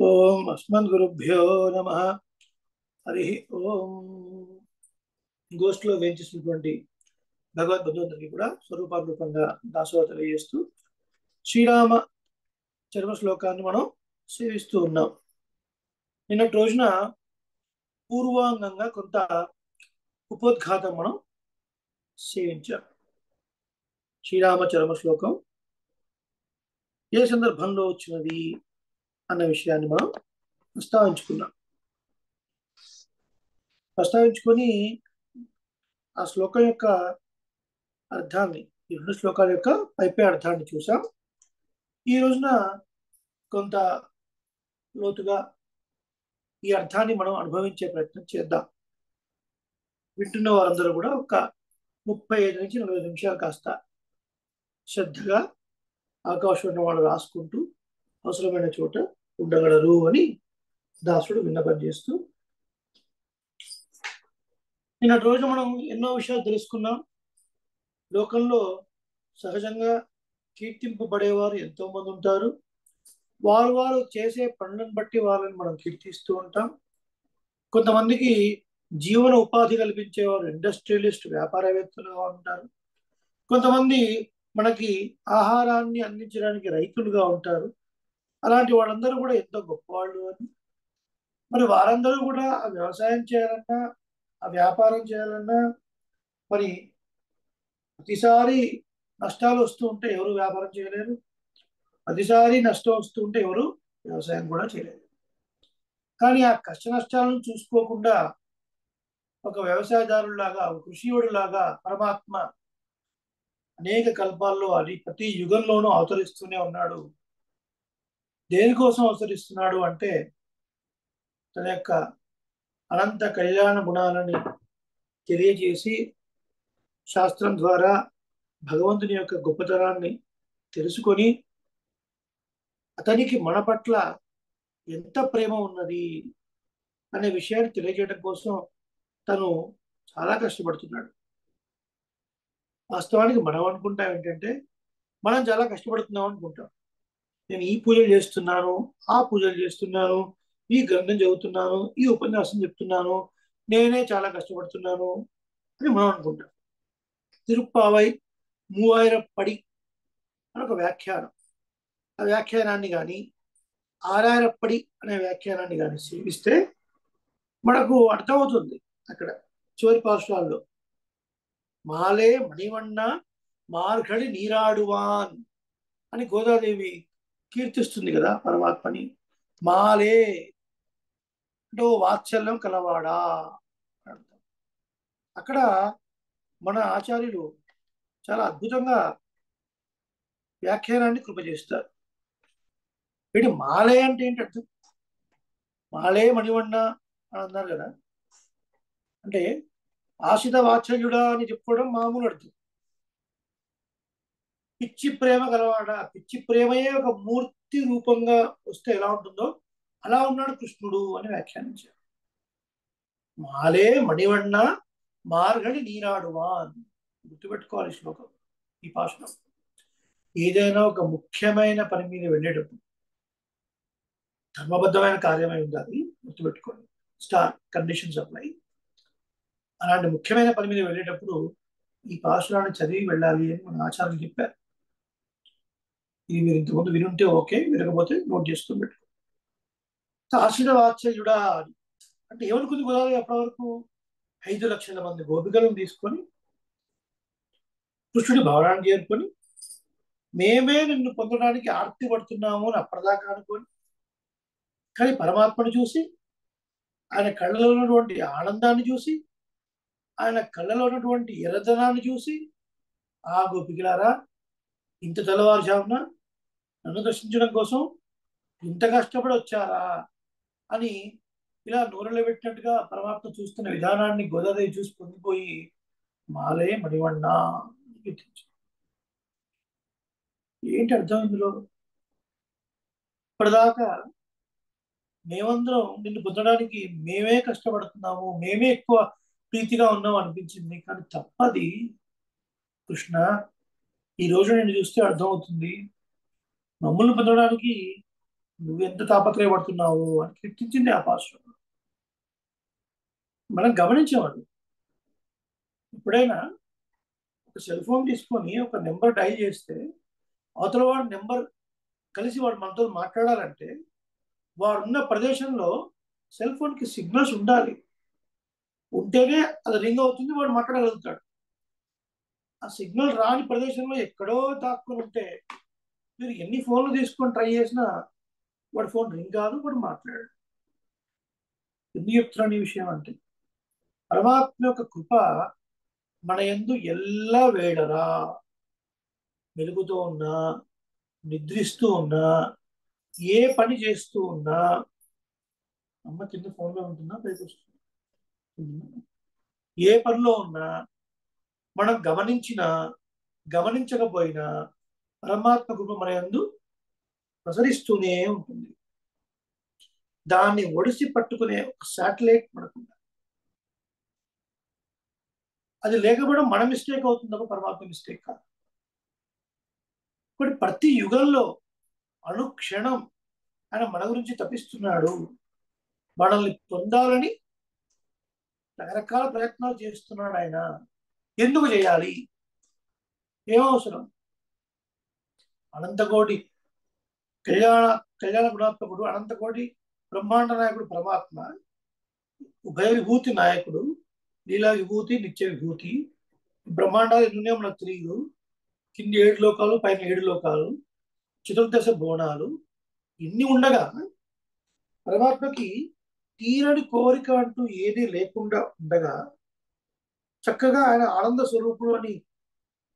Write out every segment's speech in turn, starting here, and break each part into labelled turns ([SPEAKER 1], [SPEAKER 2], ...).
[SPEAKER 1] ఓం అస్మద్గురుభ్యో నమః. హరి ఓం. గోష్ఠిలో వేయించేసినటువంటి భగవద్బంధువులందరికీ కూడా స్వరూపారూపంగా దాసోహ తెలియజేస్తూ శ్రీరామ చరమ శ్లోకాన్ని మనం సేవిస్తూ ఉన్నాం. నిన్నటి రోజున పూర్వాంగంగా కొంత ఉపోద్ఘాతం మనం సేవించాం. శ్రీరామ చరమ శ్లోకం ఏ సందర్భంలో వచ్చినది అన్న విషయాన్ని మనం ప్రస్తావించుకొని ఆ శ్లోకం యొక్క అర్థాన్ని, ఈ రెండు శ్లోకాల యొక్క పైపై అర్థాన్ని చూసాం. ఈ రోజున కొంత లోతుగా ఈ అర్థాన్ని మనం అనుభవించే ప్రయత్నం చేద్దాం. వింటున్న వారందరూ కూడా ఒక 35 నుంచి 40 నిమిషాలు కాస్త శ్రద్ధగా ఆకాశం వాళ్ళు రాసుకుంటూ అవసరమైన చోట ఉండగలరు అని దాసుడు విన్నపం చేస్తూ, నిన్నటి రోజు మనం ఎన్నో విషయాలు తెలుసుకున్నాం. లోకంలో సహజంగా కీర్తింపబడేవారు ఎంతో మంది ఉంటారు. వారు చేసే పనులను బట్టి వాళ్ళని మనం కీర్తిస్తూ ఉంటాం. కొంతమందికి జీవన ఉపాధి కల్పించేవారు ఇండస్ట్రియలిస్ట్, వ్యాపారవేత్తలుగా ఉంటారు. కొంతమంది మనకి ఆహారాన్ని అందించడానికి రైతులుగా ఉంటారు. అలాంటి వాళ్ళందరూ కూడా ఎంతో గొప్పవాళ్ళు అని, మరి వారందరూ కూడా ఆ వ్యవసాయం చేయాలన్నా, ఆ వ్యాపారం చేయాలన్నా, మరి ప్రతిసారి నష్టాలు వస్తూ ఉంటే ఎవరు వ్యాపారం చేయలేరు. ప్రతిసారి నష్టం వస్తూ ఉంటే ఎవరు వ్యవసాయం కూడా చేయలేరు. కానీ ఆ కష్ట నష్టాలను చూసుకోకుండా ఒక వ్యవసాయదారులాగా, ఒక కృషియుడిలాగా పరమాత్మ అనేక కల్పాల్లో అది ప్రతి యుగంలోనూ అవతరిస్తూనే ఉన్నాడు. దేనికోసం అవతరిస్తున్నాడు అంటే తన యొక్క అనంత కళ్యాణ గుణాలని తెలియజేసి శాస్త్రం ద్వారా భగవంతుని యొక్క గొప్పతనాన్ని తెలుసుకొని అతనికి మన పట్ల ఎంత ప్రేమ ఉన్నది అనే విషయాన్ని తెలియజేయడం కోసం తను చాలా కష్టపడుతున్నాడు. వాస్తవానికి మనం అనుకుంటాం ఏంటంటే, మనం చాలా కష్టపడుతున్నాం అనుకుంటాం. నేను ఈ పూజలు చేస్తున్నాను, ఆ పూజలు చేస్తున్నాను, ఈ గ్రంథం చదువుతున్నాను, ఈ ఉపన్యాసం చెప్తున్నాను, నేనే చాలా కష్టపడుతున్నాను అని మనం అనుకుంటాం. తిరుప్పావై మూవాయిరప్పడి అని ఒక వ్యాఖ్యానం. ఆ వ్యాఖ్యానాన్ని కానీ, ఆరాయిరప్పడి అనే వ్యాఖ్యానాన్ని కానీ సేవిస్తే మనకు అర్థమవుతుంది. అక్కడ చివరి పాఠశాలలో మాలే మణివన్న మార్గడి నీరాడువాన్ అని గోదాదేవి కీర్తిస్తుంది కదా పరమాత్మని. మాలే అంటే ఓ వాత్సల్యం కలవాడా అంటాం. అక్కడ మన ఆచార్యులు చాలా అద్భుతంగా వ్యాఖ్యానాన్ని కృపచేస్తారు. వీటి మాలే అంటే ఏంటి అర్థం? మాలే మణివన్న అని అన్నారు కదా, అంటే ఆశిత వాత్సల్యుడా అని చెప్పుకోవడం మామూలు అర్థం. పిచ్చి ప్రేమ గలవాడా, పిచ్చి ప్రేమయే ఒక మూర్తి రూపంగా వస్తే ఎలా ఉంటుందో అలా ఉన్నాడు కృష్ణుడు అని వ్యాఖ్యానించారు. మాలే మణివన్న మార్గడి నీరాడువాన్. గుర్తుపెట్టుకోవాలి శ్లోకం, ఈ పాఠం. ఏదైనా ఒక ముఖ్యమైన పని మీద వెళ్ళేటప్పుడు ధర్మబద్ధమైన కార్యమై ఉండాలి, గుర్తుపెట్టుకోండి. Star conditions apply. అలాంటి ముఖ్యమైన పని మీద వెళ్ళేటప్పుడు ఈ పాఠశాలను చదివి వెళ్ళాలి అని మన ఆచార్యులు చెప్పారు. ఇది మీరు ఇంతకుముందు వినుంటే ఓకే, వినకపోతే నోట్ చేసుకుని పెట్టుకో. ఆశీర్వ వాత్సల్యుడా అంటే ఏమనుకుంది గోదావరి అప్పటి వరకు? 5 లక్షల మంది గోపికలను తీసుకొని కృష్ణుడి భవనాన్ని చేరుకొని మేమే నిన్ను పొందడానికి ఆర్తి పడుతున్నాము అని అప్పటిదాకా అనుకొని, కానీ పరమాత్మను చూసి, ఆయన కళ్ళలో ఉన్నటువంటి ఆనందాన్ని చూసి, ఆయన కళ్ళలో ఉన్నటువంటి ఎర్రదనాన్ని చూసి, ఆ గోపికలారా ఇంత తెల్లవారుజామున నన్ను దర్శించడం కోసం ఇంత కష్టపడి వచ్చారా అని ఇలా నోరలో పెట్టినట్టుగా పరమాత్మ చూస్తున్న విధానాన్ని గోదాదేవి చూసి పొందిపోయి మాలే మణివన్న కీర్తించారు. ఏంటి అర్థం ఇందులో? ఇప్పటిదాకా మేమందరం నిన్ను పొందడానికి మేమే కష్టపడుతున్నాము, మేమే ఎక్కువ ప్రీతిగా ఉన్నాం అనిపించింది, కానీ తప్పది కృష్ణ. ఈ రోజు నేను చూస్తే అర్థమవుతుంది, మమ్మల్ని పొందడానికి నువ్వెంత తాపత్రయపడుతున్నావు అని కీర్తించింది ఆ పాశ్రం. మనం గమనించేవాడు. ఎప్పుడైనా ఒక సెల్ ఫోన్ తీసుకొని ఒక నెంబర్ డైల్ చేస్తే అవతల వాడి నెంబర్ కలిసి వాడు మనతో మాట్లాడాలంటే వాడున్న ప్రదేశంలో సెల్ ఫోన్కి సిగ్నల్స్ ఉండాలి. ఉంటేనే అది రింగ్ అవుతుంది, వాడు మాట్లాడగలుగుతాడు. ఆ సిగ్నల్ రాని ప్రదేశంలో ఎక్కడో దాక్కుని ఉంటే మీరు ఎన్ని ఫోన్లు తీసుకొని ట్రై చేసినా వాడి ఫోన్ రింగ్ కాదు, వాడు మాట్లాడాడు. ఎందుకు చెప్తున్నాను ఈ విషయం అంటే, పరమాత్మ యొక్క కృప మన యందు ఎల్లా వేళలా, వెలుగుతూ ఉన్నా, నిద్రిస్తూ ఉన్నా, ఏ పని చేస్తూ ఉన్నా, అమ్మ కింద ఫోన్లో ఉంటున్నా పైకి వస్తుంది, ఏ పనిలో ఉన్నా మనం గమనించినా గమనించకపోయినా పరమాత్మ కృప మన యందు ప్రసరిస్తూనే ఉంటుంది. దాన్ని ఒడిసి పట్టుకునే ఒక శాటిలైట్ మనకు, అది లేకపోవడం మన మిస్టేక్ అవుతుంది తప్ప పరమాత్మ మిస్టేక్ కాదు. ఇప్పుడు ప్రతి యుగంలో అనుక్షణం ఆయన మన గురించి తప్పిస్తున్నాడు. మనల్ని పొందాలని రకరకాల ప్రయత్నాలు చేస్తున్నాడు ఆయన. ఎందుకు చేయాలి? ఏమవసరం? అనంతకోటి కళ్యాణ కళ్యాణ గుణాత్మకుడు, అనంతకోటి బ్రహ్మాండ నాయకుడు పరమాత్మ, ఉభయ విభూతి నాయకుడు, లీలా విభూతి, నిత్య విభూతి. బ్రహ్మాండాలు ఎన్నున్నాయో మనకు తెలియదు. కింది 7 లోకాలు, పైన 7 లోకాలు, చతుర్దశ భువనాలు, ఇన్ని ఉండగా పరమాత్మకి తీరని కోరిక అంటూ ఏదీ లేకుండా ఉండగా చక్కగా ఆయన ఆనంద స్వరూపుడు అని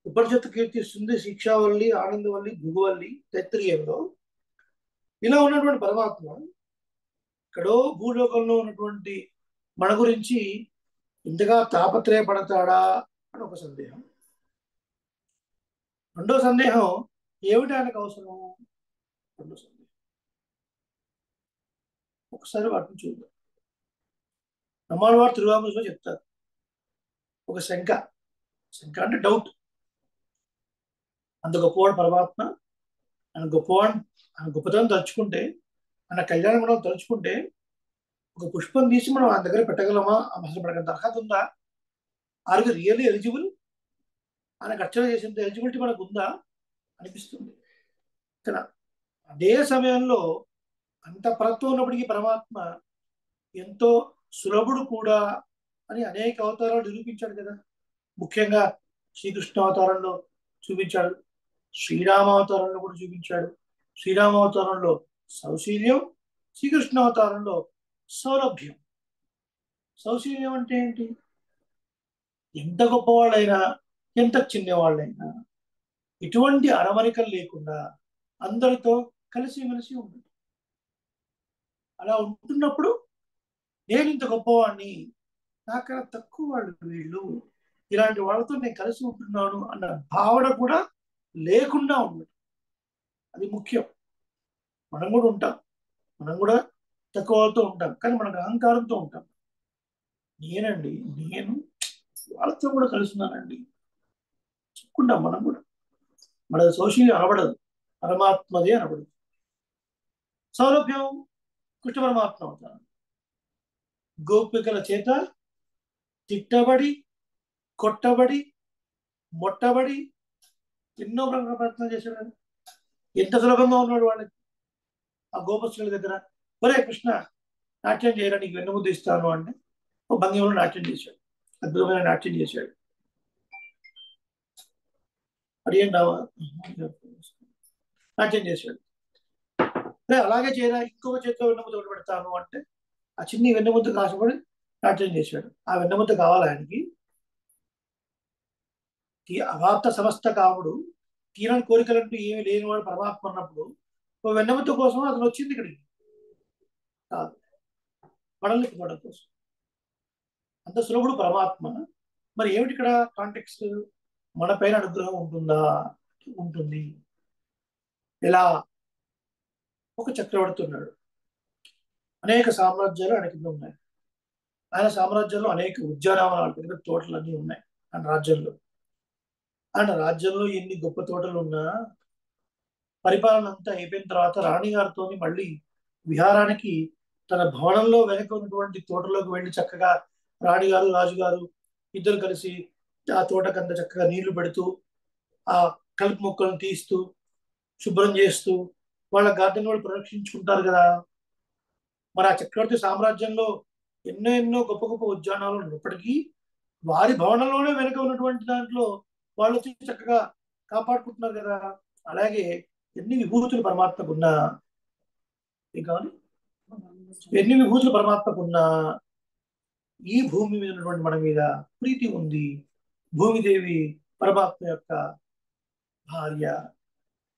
[SPEAKER 1] ఉపనిషత్తు కీర్తిస్తుంది. శిక్షావల్లి, ఆనందవల్లి, భృగువల్లి తైత్రీయంలో. ఇలా ఉన్నటువంటి పరమాత్మ ఎక్కడో భూలోకంలో ఉన్నటువంటి మన గురించి ఇంతగా తాపత్రయపడతాడా అని ఒక సందేహం. రెండో సందేహం, ఏమిటి ఆయనకు అవసరం? రెండో సందేహం ఒకసారి వాటిని చూద్దాం. నమ్మాళ్ళ వారు తిరువాములో చెప్తారు, ఒక శంక అంటే డౌట్. అంత గొప్పవాడు పరమాత్మ, ఆయన గొప్పవాడు, ఆయన గొప్పతనం తలుచుకుంటే, ఆయన కళ్యాణం మనం తలుచుకుంటే ఒక పుష్పం తీసి మనం ఆయన దగ్గర పెట్టగలమా? అసలు మనకు అర్హత ఉందా? Are you really eligible? ఆయనకు అర్చన చేసేంత ఎలిజిబిలిటీ మనకు ఉందా అనిపిస్తుంది. ఇక్కడ అదే సమయంలో అంత పరత్వం ఉన్నప్పటికీ పరమాత్మ ఎంతో సులభుడు కూడా అని అనేక అవతారాలు నిరూపించాడు కదా. ముఖ్యంగా శ్రీకృష్ణ అవతారంలో చూపించాడు, శ్రీరామ అవతారంలో కూడా చూపించాడు. శ్రీరామ అవతారంలో సౌశీల్యం, శ్రీకృష్ణ అవతారంలో సౌలభ్యం. సౌశీల్యం అంటే ఏంటి? ఎంత గొప్పవాళ్ళైనా, ఎంత చిన్నవాళ్ళైనా ఎటువంటి అరమరికలు లేకుండా అందరితో కలిసిమెలిసి ఉంటుంది. అలా ఉంటున్నప్పుడు నేను ఇంత గొప్పవాడిని, నాకన్నా తక్కువ వాళ్ళు వీళ్ళు, ఇలాంటి వాళ్ళతో నేను కలిసి ఉంటున్నాను అన్న భావన కూడా లేకుండా ఉండదు. అది ముఖ్యం. మనం కూడా ఉంటాం, మనం కూడా తక్కువ వాళ్ళతో ఉంటాం, కానీ మనకు అహంకారంతో ఉంటాం. నేను వాళ్ళతో కూడా కలుస్తున్నానండి చెప్పుకుంటాం. మనం కూడా మనది సౌశీల్యం అనబడదు, పరమాత్మదే అనబడదు. సౌలభ్యం కృష్ణ పరమాత్మ అవుతాను. గోపికల చేత తిట్టబడి, కొట్టబడి, మొట్టబడి ఎన్నో ప్రయత్నాలు చేశాడు. ఎంత సులభంగా ఉన్నాడు వాళ్ళకి. ఆ గోపస్తుల దగ్గర, ఒరే కృష్ణ నాట్యం చేయరా, నీకు వెన్నుముద్దు ఇస్తాను అంటే ఒక భంగిమలో నాట్యం చేశాడు, అద్భుతమైన నాట్యం చేశాడు. అడిగండి నాట్యం చేశాడు. అరే అలాగే చేయరా, ఇంకొక చేతిలో వెన్నుముద్ద ఒకటి పెడతాను అంటే ఆ చిన్ని వెన్నుముద్ద కాసుకొని నాట్యం చేశాడు. ఆ వెన్నుముద్ద కావాలి ఆయనకి. అవాప్త సమస్త కాముడు, తీరని కోరికలంటూ ఏమి లేనివాడు పరమాత్మ అన్నప్పుడు ఓ వెన్నెముద్ద కోసం అతను వచ్చింది ఇక్కడికి కాదు, మనల్ని పొందడం కోసం. అంత సులభుడు పరమాత్మ. మరి ఏమిటి ఇక్కడ కాంటెక్స్ట్? మన పైన అనుగ్రహం ఉంటుందా? ఉంటుంది. ఎలా? ఒక చక్రవర్తి ఉన్నాడు, అనేక సామ్రాజ్యాలు ఆయన కింద ఉన్నాయి. ఆయన సామ్రాజ్యంలో అనేక ఉద్యానవనాలు, పెద్ద తోటలు అన్నీ ఉన్నాయి ఆయన రాజ్యంలో. ఆయన రాజ్యంలో ఎన్ని గొప్ప తోటలు ఉన్నా పరిపాలన అంతా అయిపోయిన తర్వాత రాణిగారితో మళ్ళీ విహారానికి తన భవనంలో వెనక ఉన్నటువంటి తోటలోకి వెళ్ళి చక్కగా రాణిగారు రాజుగారు ఇద్దరు కలిసి ఆ తోటకంత చక్కగా నీళ్లు పెడుతూ ఆ కలుపు మొక్కలను తీస్తూ శుభ్రం చేస్తూ వాళ్ళ గార్డెన్ వాళ్ళు పరిరక్షించుకుంటారు కదా. మరి ఆ చక్రవర్తి సామ్రాజ్యంలో ఎన్నో ఎన్నో గొప్ప గొప్ప ఉద్యానాలు ఉన్నప్పటికీ వారి భవనంలోనే వెనక ఉన్నటువంటి దాంట్లో వాళ్ళు వచ్చి చక్కగా కాపాడుకుంటున్నారు కదా. అలాగే ఎన్ని విభూతులు పరమాత్మకున్నా కావాలి, ఎన్ని విభూతులు పరమాత్మకున్నా ఈ భూమి మీద ఉన్నటువంటి మన మీద ప్రీతి ఉంది. భూమిదేవి పరమాత్మ యొక్క భార్య,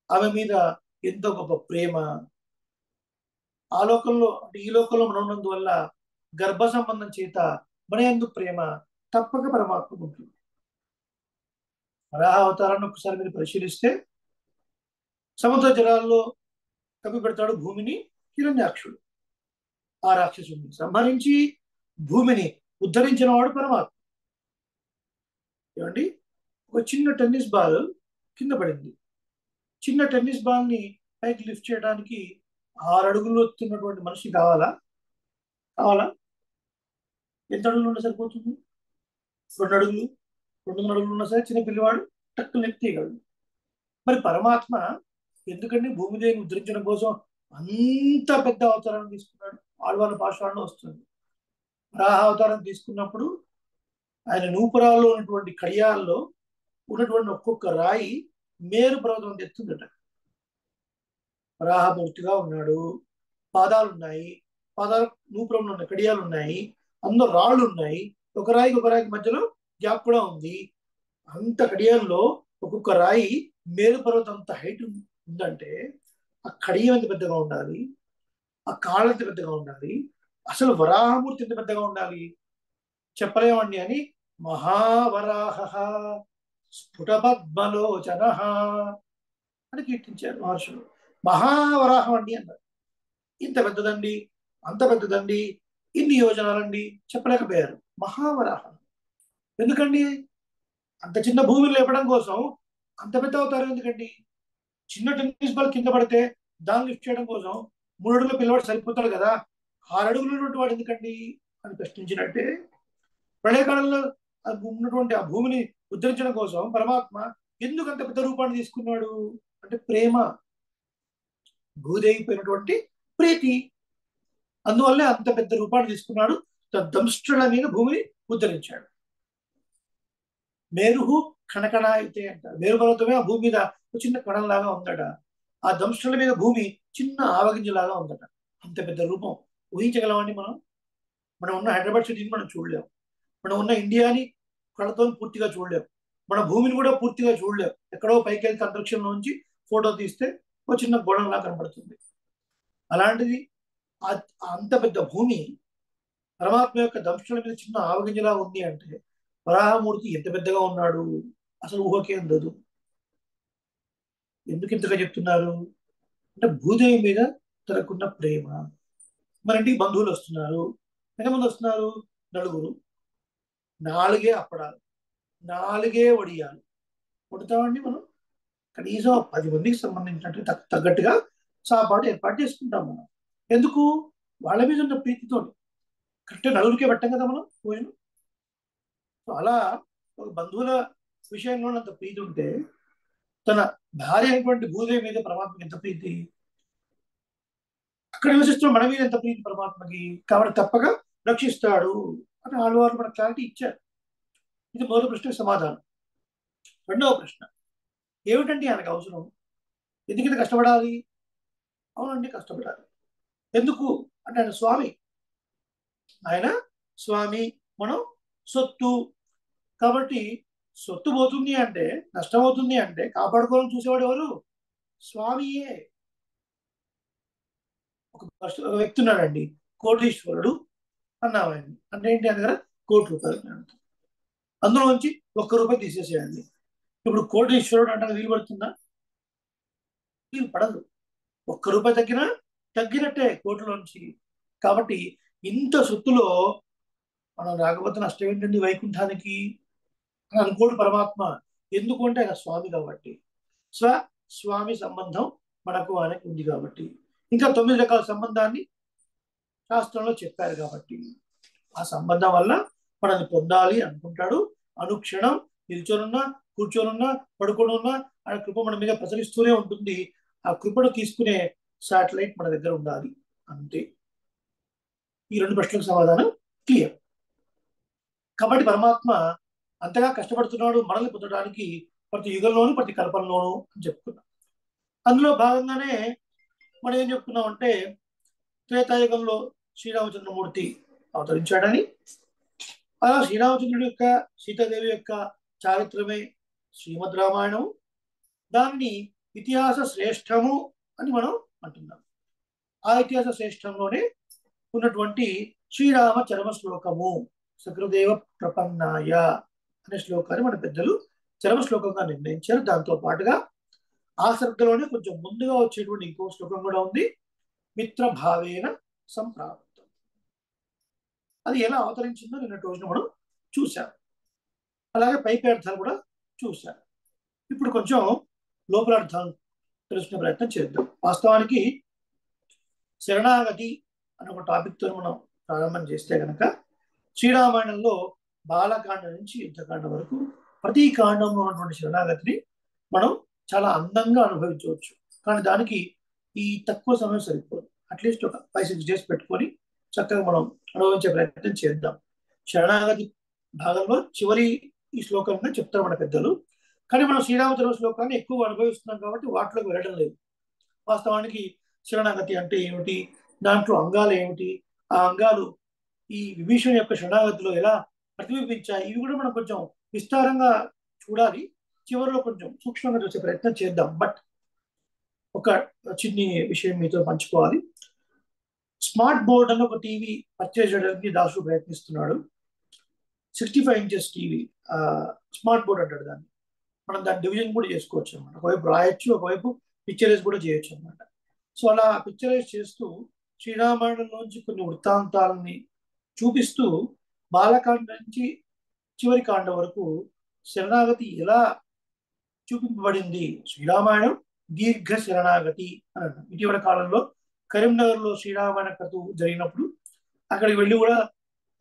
[SPEAKER 1] ఆమె మీద ఎంతో గొప్ప ప్రేమ. ఆ లోకంలో అంటే ఈ లోకంలో మనం ఉన్నందువల్ల గర్భ సంబంధం చేత మన యందు ప్రేమ తప్పక పరమాత్మ ఉంటుంది. వరాహ అవతారాన్ని ఒకసారి మీరు పరిశీలిస్తే సముద్ర జలాల్లో కప్పి పెడతాడు భూమిని హిరణ్యాక్షుడు. ఆ రాక్షసుని సంహరించి భూమిని ఉద్ధరించిన వాడు పరమాత్మ. ఏమండి, ఒక చిన్న టెన్నిస్ బాల్ కింద పడింది. చిన్న టెన్నిస్ బాల్ ని పైకి లిఫ్ట్ చేయడానికి 6 అడుగులు ఎత్తున్నటువంటి మనిషి కావాలా? కావాలా? ఎంత అడుగులు ఉన్నా సరిపోతుంది? 2 అడుగులు, 2.5 అడుగులు ఉన్నా సరే చిన్న పిల్లవాడు టక్కులు లిఫ్ట్ చేయగలడు. మరి పరమాత్మ ఎందుకండి భూమిదేవిని ఉద్ధరించడం కోసం అంత పెద్ద అవతారాన్ని తీసుకున్నాడు? ఆళ్వార్ల పాషాణలో వస్తుంది. వరాహ అవతారం తీసుకున్నప్పుడు ఆయన నూపురాల్లో ఉన్నటువంటి కడియాల్లో ఉన్నటువంటి ఒక్కొక్క రాయి మేరు పర్వతం అంత ఎత్తుందట. వరాహమూర్తిగా ఉన్నాడు, పాదాలు ఉన్నాయి, పాదాలు నూపురంలో ఉన్న కడియాలు ఉన్నాయి, అందులో రాళ్ళు ఉన్నాయి, ఒక రాయికి ఒక రాయికి మధ్యలో గ్యాప్ కూడా ఉంది. అంత కడియాల్లో ఒక్కొక్క రాయి మేరు పర్వతం అంత హైట్ ఉందంటే ఆ కడియం ఎంత పెద్దగా ఉండాలి, ఆ కాళ్ళు ఎంత పెద్దగా ఉండాలి, అసలు వరాహమూర్తి ఎంత పెద్దగా ఉండాలి చెప్పలేమండి అని మహావరాహ స్ఫుట పద్మలోచన అని కీర్తించారు మహర్షులు. మహావరాహం అండి అన్నారు. ఇంత పెద్దదండి, అంత పెద్దదండి, ఇన్ని యోజనాలండి చెప్పలేకపోయారు. మహావరాహం ఎందుకండి? అంత చిన్న భూమిని లేపడం కోసం అంత పెద్ద అవతారం ఎందుకండి? చిన్న టెన్నిస్ బాల్ కింద పడితే దాన్ని లిఫ్ట్ చేయడం కోసం 3 అడుగుల పిల్లవాడు సరిపోతాడు కదా, 6 అడుగులు ఉన్నటువంటి వాడు ఎందుకండి అని ప్రశ్నించినట్టే ప్రళయకాలంలో ఉన్నటువంటి ఆ భూమిని ఉద్ధరించడం కోసం పరమాత్మ ఎందుకు అంత పెద్ద రూపాన్ని తీసుకున్నాడు అంటే ప్రేమ, భూదేవిపోయినటువంటి ప్రీతి. అందువల్లే అంత పెద్ద రూపాన్ని తీసుకున్నాడు. దంష్ట్రుల మీద భూమిని ఉద్ధరించాడు. మేరుహు కణకణ అయితే అంటారు. మేరు పర్వతమే ఆ భూమి మీద ఒక చిన్న కణంలాగా ఉందట. ఆ దంష్ట్రుల మీద భూమి చిన్న ఆవగింజలాగా ఉందట. అంత పెద్ద రూపం ఊహించగలమండి మనం? మనం ఉన్న హైదరాబాద్ సిటీని మనం చూడలేం. మనం ఉన్న ఇండియాని కళ్ళతో పూర్తిగా చూడలేం. మన భూమిని కూడా పూర్తిగా చూడలేం. ఎక్కడో పైకి వెళ్తే అంతరిక్షంలో నుంచి ఫోటో తీస్తే ఒక చిన్న గోడంలా కనబడుతుంది. అలాంటిది అంత పెద్ద భూమి పరమాత్మ యొక్క దంష్ట్రుల మీద చిన్న ఆవగింజలా ఉంది అంటే వరాహమూర్తి ఎంత పెద్దగా ఉన్నాడు అసలు ఊహకే అందదు. ఎందుకు ఇంతగా చెప్తున్నారు అంటే భూదేవి మీద తనకున్న ప్రేమ. మన ఇంటికి బంధువులు వస్తున్నారు, ఎంతమంది వస్తున్నారు? 4. 4 అప్పడాలు, 4 వడియాలు వండుతామండి మనం. కనీసం 10 మందికి సంబంధించినట్టు తగ్గట్టుగా సాపాటు ఏర్పాటు చేసుకుంటాం మనం. ఎందుకు? వాళ్ళ మీద ఉన్న ప్రీతితో. కరెక్ట్ 4కే పెట్టాం కదా మనం భోజనం. అలా ఒక బంధువుల విషయంలో అంత ప్రీతి ఉంటే తన భార్య అయినటువంటి భూదేవి మీద పరమాత్మకి ఎంత ప్రీతి, అక్కడ నివసిస్తున్న మన మీద ఎంత ప్రీతి పరమాత్మకి. కాబట్టి తప్పక రక్షిస్తాడు అని ఆళ్వారు మన క్లారిటీ ఇచ్చారు. ఇది మొదటి ప్రశ్నకు సమాధానం. రెండవ ప్రశ్న ఏమిటండి ఆయనకు అవసరం? ఎందుకు ఇంత కష్టపడాలి? అవునండి కష్టపడాలి. ఎందుకు అంటే ఆయన స్వామి. ఆయన స్వామి, మనం సొత్తు. కాబట్టి సొత్తు పోతుంది అంటే, నష్టం అవుతుంది అంటే కాపాడుకోవాలని చూసేవాడు ఎవరు? స్వామియే. ఒక వ్యక్తి ఉన్నాడండి, కోటీశ్వరుడు అన్నామండి. అంటే ఏంటి? ఆయన దగ్గర ₹1,00,00,000 అందులోంచి ₹1 తీసేసేయండి. ఇప్పుడు కోటీశ్వరుడు అంటే వీలు పడుతుందా? వీలు పడదు. ₹1 తగ్గినా తగ్గినట్టే కోటిలోంచి. కాబట్టి ఇంత సొత్తులో మనం రాకపోతే నష్టం ఏంటండి వైకుంఠానికి అని అనుకోడు పరమాత్మ. ఎందుకు అంటే ఆయన స్వామి కాబట్టి. స్వామి సంబంధం మనకు ఆయనకు ఉంది కాబట్టి, ఇంకా 9 రకాల సంబంధాన్ని శాస్త్రంలో చెప్పారు కాబట్టి ఆ సంబంధం వల్ల మనల్ని పొందాలి అనుకుంటాడు. అనుక్షణం నిల్చొనున్నా, కూర్చొనున్నా, పడుకోనున్నా ఆయన కృప మన మీద ప్రసరిస్తూనే ఉంటుంది. ఆ కృపను తీసుకునే శాటిలైట్ మన దగ్గర ఉండాలి అంతే. ఈ 2 ప్రశ్నలకు సమాధానం క్లియర్. కాబట్టి పరమాత్మ అంతగా కష్టపడుతున్నాడు మనల్ని పొందడానికి ప్రతి యుగంలోనూ ప్రతి కల్పనలోనూ అని చెప్పుకున్నాం. అందులో భాగంగానే మనం ఏం చెప్తున్నాం అంటే త్రేతాయుగంలో శ్రీరామచంద్రమూర్తి అవతరించాడని, అలా శ్రీరామచంద్రుడి యొక్క సీతాదేవి యొక్క చారిత్రమే శ్రీమద్ రామాయణం, దాన్ని ఇతిహాస శ్రేష్టము అని మనం అంటున్నాం. ఆ ఇతిహాస శ్రేష్టంలోనే ఉన్నటువంటి శ్రీరామ చరమ శ్లోకము సకృదేవ ప్రపన్నాయ అనే శ్లోకాన్ని మన పెద్దలు చరమ శ్లోకంగా నిర్ణయించారు. దాంతో పాటుగా ఆ శ్రద్ధలోనే కొంచెం ముందుగా వచ్చేటువంటి ఇంకో శ్లోకం కూడా ఉంది, మిత్రభావేన సంప్రాప్తం. అది ఎలా అవతరించిందో నిన్నటి రోజున మనం చూశాం. అలాగే పైపై అర్థాలు కూడా చూశాం. ఇప్పుడు కొంచెం లోపల అర్థాలు తెలుసుకునే ప్రయత్నం చేద్దాం. వాస్తవానికి శరణాగతి అనే ఒక టాపిక్తో మనం ప్రారంభం చేస్తే కనుక శ్రీరామాయణంలో బాలకాండ నుంచి యుద్ధకాండ వరకు ప్రతి కాండంలో ఉన్నటువంటి శరణాగతిని మనం చాలా అందంగా అనుభవించవచ్చు. కానీ దానికి ఈ తక్కువ సమయం సరిపోదు. అట్లీస్ట్ ఒక 5-6 డేస్ పెట్టుకొని చక్కగా మనం అనుభవించే ప్రయత్నం చేద్దాం. శరణాగతి భాగంలో చివరి ఈ శ్లోకంగా చెప్తారు మన పెద్దలు. కానీ మనం శ్రీరామచంద్ర శ్లోకాన్ని ఎక్కువ అనుభవిస్తున్నాం కాబట్టి వాటిలోకి వెళ్ళడం లేదు. వాస్తవానికి శరణాగతి అంటే ఏమిటి, దాంట్లో అంగాలు ఏమిటి, ఆ అంగాలు ఈ విభీషణ్ యొక్క శరణాగతిలో ఎలా ప్రతిబింబించాయి, ఇవి కూడా మనం కొంచెం విస్తారంగా చూడాలి. చివరిలో కొంచెం సూక్ష్మంగా చూసే ప్రయత్నం చేద్దాం. బట్ ఒక చిన్ని విషయం మీతో పంచుకోవాలి. స్మార్ట్ బోర్డ్ అని ఒక టీవీ పర్చేజ్ చేయడానికి దాసు ప్రయత్నిస్తున్నాడు. 65 ఇంచెస్ టీవీ, స్మార్ట్ బోర్డ్ అంటాడు దాన్ని. మనం దాన్ని డివిజన్ కూడా చేసుకోవచ్చు అనమాట. ఒకవైపు రాయొచ్చు, ఒకవైపు పిక్చరైజ్ కూడా చేయొచ్చు అనమాట. సో అలా పిక్చరైజ్ చేస్తూ శ్రీరామాయణంలోంచి కొన్ని వృత్తాంతాలని చూపిస్తూ బాలకాండ నుంచి చివరి కాండ వరకు శరణాగతి ఎలా చూపింపబడింది. శ్రీరామాయణం దీర్ఘ శరణాగతి అని అన్నాం. ఇటీవల కాలంలో కరీంనగర్లో శ్రీరామాయణ క్రతువు జరిగినప్పుడు అక్కడికి వెళ్ళి కూడా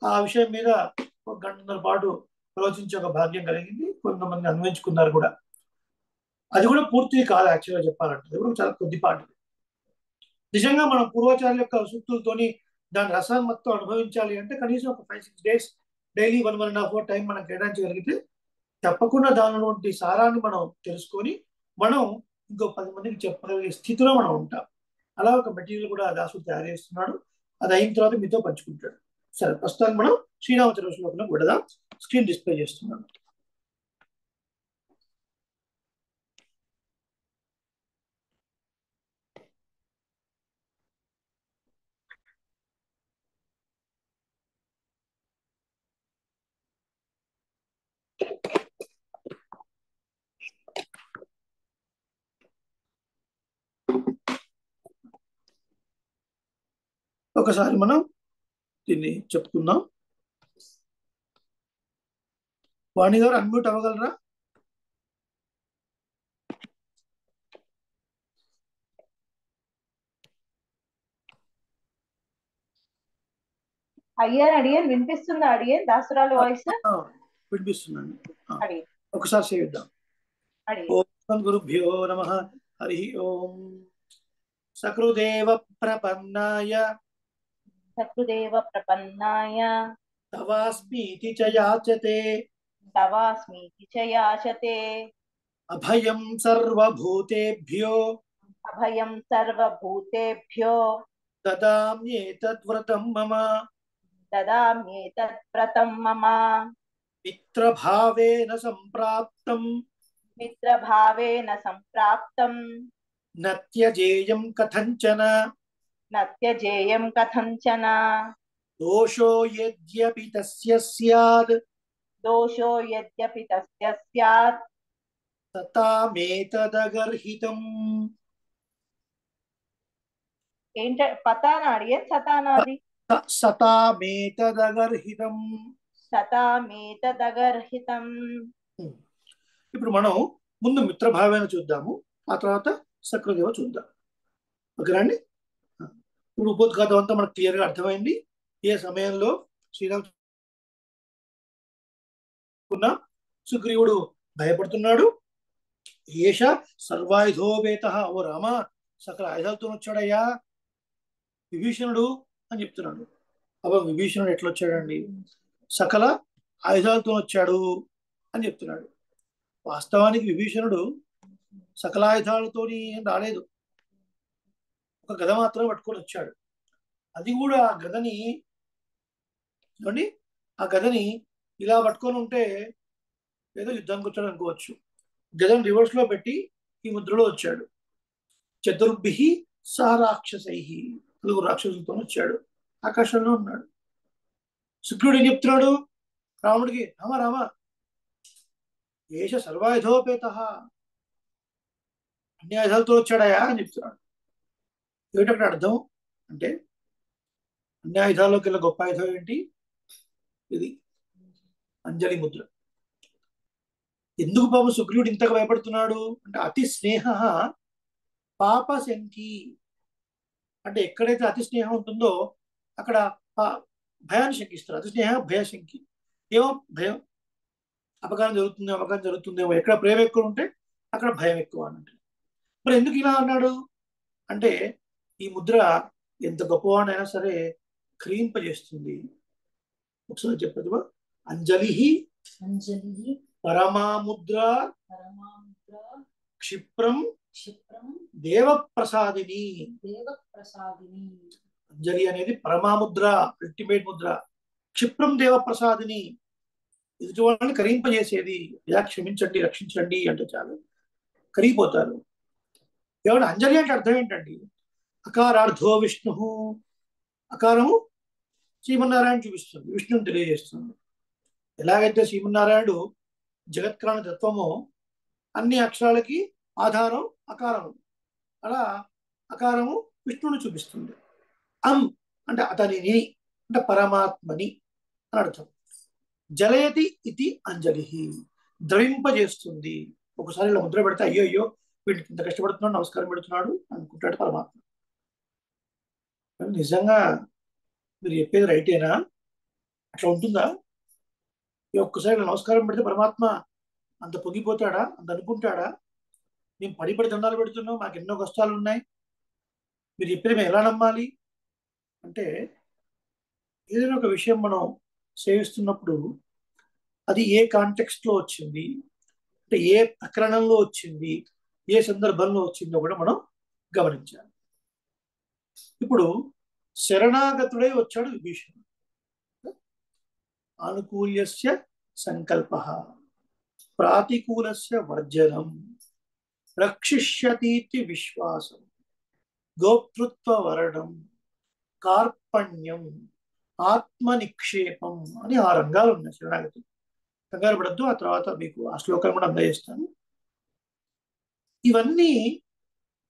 [SPEAKER 1] ఆ విషయం మీద 1 గంటన్నర పాటు ఆలోచించే ఒక భాగ్యం కలిగింది. కొంతమంది అన్వయించుకున్నారు కూడా. అది కూడా పూర్తిగా కాదు యాక్చువల్గా చెప్పాలంటే, అది కూడా చాలా కొద్దిపాటి. నిజంగా మనం పూర్వాచార్యుల యొక్క సూక్తులతోని దాని రసాన్ని మొత్తం అనుభవించాలి అంటే కనీసం ఒక 5-6 డేస్ డైలీ 1-1.5 hour టైం మనం కేటాయించగలిగితే తప్పకుండా దానిలో సారాన్ని మనం తెలుసుకొని మనం ఇంకో 10 మందికి చెప్పగలిగే స్థితిలో మనం ఉంటాం. అలా ఒక మెటీరియల్ కూడా దాసుడు తయారు చేస్తున్నాడు. అది అయిన తర్వాత మీతో పంచుకుంటాడు. సరే, ప్రస్తుతానికి మనం శ్రీరామచంద్ర శ్లోకంలో విడదాం. స్క్రీన్ డిస్ప్లే చేస్తున్నాను. ఒకసారి మనం దీన్ని చెప్పుకుందాం. వాణి గారు అన్మ్యూట్ అవ్వగలరా?
[SPEAKER 2] అడియన్ వినిపిస్తుందా? అడియన్ దాసురాలు వాయిస్
[SPEAKER 1] వినిపిస్తుందండి. ఒకసారి చేద్దాం. ఓం గురుభ్యో నమః. హరి ఓం. సకృదేవ ప్రపన్నాయ తవాస్మీతి చ యాచతే అభయం సర్వభూతేభ్యో దదామ్యేతద్వ్రతం మమ మిత్రభావేన సంప్రాప్తం నత్యజేయం కథంచన దోషో యద్యపి తస్య స్యాద్ తతామేతదగర్హితం.
[SPEAKER 2] పతానా అడియన్ సతానాది
[SPEAKER 1] సతామేతదగర్హితం. ఇప్పుడు మనం ముందు మిత్రభావేన చూద్దాము, ఆ తర్వాత సకృదేవ చూద్దాం. ఓకేనా అండి? ఇప్పుడు ఉపోద్ఘాతం అంతా మనకు క్లియర్గా అర్థమైంది. ఏ సమయంలో శ్రీరామ్ సుగ్రీవుడు భయపడుతున్నాడు. ఏష సర్వాయుధోపేత, ఓ రామ సకల ఆయుధాలతో వచ్చాడయ్యా విభీషణుడు అని చెప్తున్నాడు. అబ్బా విభీషణుడు ఎట్లా వచ్చాడండి? సకల ఆయుధాలతో వచ్చాడు అని చెప్తున్నాడు. వాస్తవానికి విభీషణుడు సకలాయుధాలతోని ఏం రాలేదు, ఒక గద మాత్రం పట్టుకొని వచ్చాడు. అది కూడా ఆ గదని చూడండి, ఆ గదని ఇలా పట్టుకొని ఉంటే ఏదో యుద్ధానికి వచ్చాడు అనుకోవచ్చు. గదని రివర్స్ లో పెట్టి ఈ ముద్రలో వచ్చాడు. చతుర్భి సహ రాక్షసై, 4 రాక్షసులతో వచ్చాడు. ఆకాశంలో ఉన్నాడు. శుక్రుడు ఏం చెప్తున్నాడు రాముడికి? రామ రామ ఏష సర్వాయుధోపేత, అన్ని ఆయుధాలతో వచ్చాడయా అని చెప్తున్నాడు. ఏమిటక్కడ అర్థం అంటే, అన్ని ఆయుధాల్లోకి వెళ్ళి గొప్ప ఆయుధం ఏంటి? ఇది అంజలి ముద్ర. ఎందుకు పాప సుగ్రీవుడు ఇంతగా భయపడుతున్నాడు అంటే, అతి స్నేహ పాపశంకి. అంటే ఎక్కడైతే అతి స్నేహం ఉంటుందో అక్కడ భయాన్ని శంకిస్తారు. అతి స్నేహ భయశంకి. ఏమో భయం, అపకారం జరుగుతుందేమో, అపకారం జరుగుతుందేమో. ఎక్కడ ప్రేమ ఎక్కువ ఉంటే అక్కడ భయం ఎక్కువ అని అంటే. మరి ఎందుకు ఇలా అన్నాడు అంటే, ఈ ముద్ర ఎంత గొప్పవాడైనా సరే క్రీంపజేస్తుంది. ఒకసారి చెప్పదు, అంజలి
[SPEAKER 3] అంజలి
[SPEAKER 1] పరమాముద్ర
[SPEAKER 3] పరమాముద్ర
[SPEAKER 1] క్షిప్రం
[SPEAKER 3] క్షిప్రం
[SPEAKER 1] దేవప్రసాదిని.
[SPEAKER 3] దేవప్రసాదిని.
[SPEAKER 1] అంజలి అనేది పరమాముద్ర, అల్టిమేట్ ముద్ర. క్షిప్రం దేవప్రసాదిని, ఎదుటి వాళ్ళని కరింపజేసేది. ఇలా క్షమించండి, రక్షించండి అంటే చాలు కరిగిపోతారు. ఏమంటే అంజలి అంటే అర్థం ఏంటండి? అకారార్థో విష్ణు. అకారము శ్రీమన్నారాయణ చూపిస్తుంది, విష్ణుని తెలియజేస్తుంది. ఎలాగైతే శ్రీమన్నారాయణుడు జగత్కారణ తత్వమో అన్ని అక్షరాలకి ఆధారం అకారము, అలా అకారము విష్ణుని చూపిస్తుంది. అం అంటే అతనిని, అంటే పరమాత్మని అని అర్థం. జలయతి ఇది అంజలి, ద్రవింపజేస్తుంది. ఒకసారి ఇలా ముద్ర పెడితే అయ్యో అయ్యో వీడికి ఇంత కష్టపడుతున్నాడు, నమస్కారం పెడుతున్నాడు అనుకుంటాడు పరమాత్మ. నిజంగా మీరు చెప్పేది రైటేనా? అట్లా ఉంటుందా? ఒక్కసారి నమస్కారం పెడితే పరమాత్మ అంత పొంగిపోతాడా, అంత అనుకుంటాడా? మేము పడి పడి దండాలు పెడుతున్నాం, మాకు ఎన్నో కష్టాలు ఉన్నాయి, మీరు చెప్పేది మేము ఎలా నమ్మాలి అంటే, ఏదైనా ఒక విషయం మనం సేవిస్తున్నప్పుడు అది ఏ కాంటెక్స్ట్ లో వచ్చింది, అంటే ఏ ప్రకరణంలో వచ్చింది, ఏ సందర్భంలో వచ్చిందో కూడా మనం గమనించాలి. ఇప్పుడు శరణాగతుడై వచ్చాడు విభీషణుడు. అనుకూల్యస్య సంకల్పః ప్రాతికూలస్య వర్జనం రక్షిష్యతీతి విశ్వాసం గోప్తృత్వ వరణం కార్పణ్యం ఆత్మనిక్షేపం అని 6 రంగాలు ఉన్నాయి శరణాగతి. కంగారు పడద్దు, ఆ తర్వాత మీకు ఆ శ్లోకాలు కూడా అందజేస్తాను. ఇవన్నీ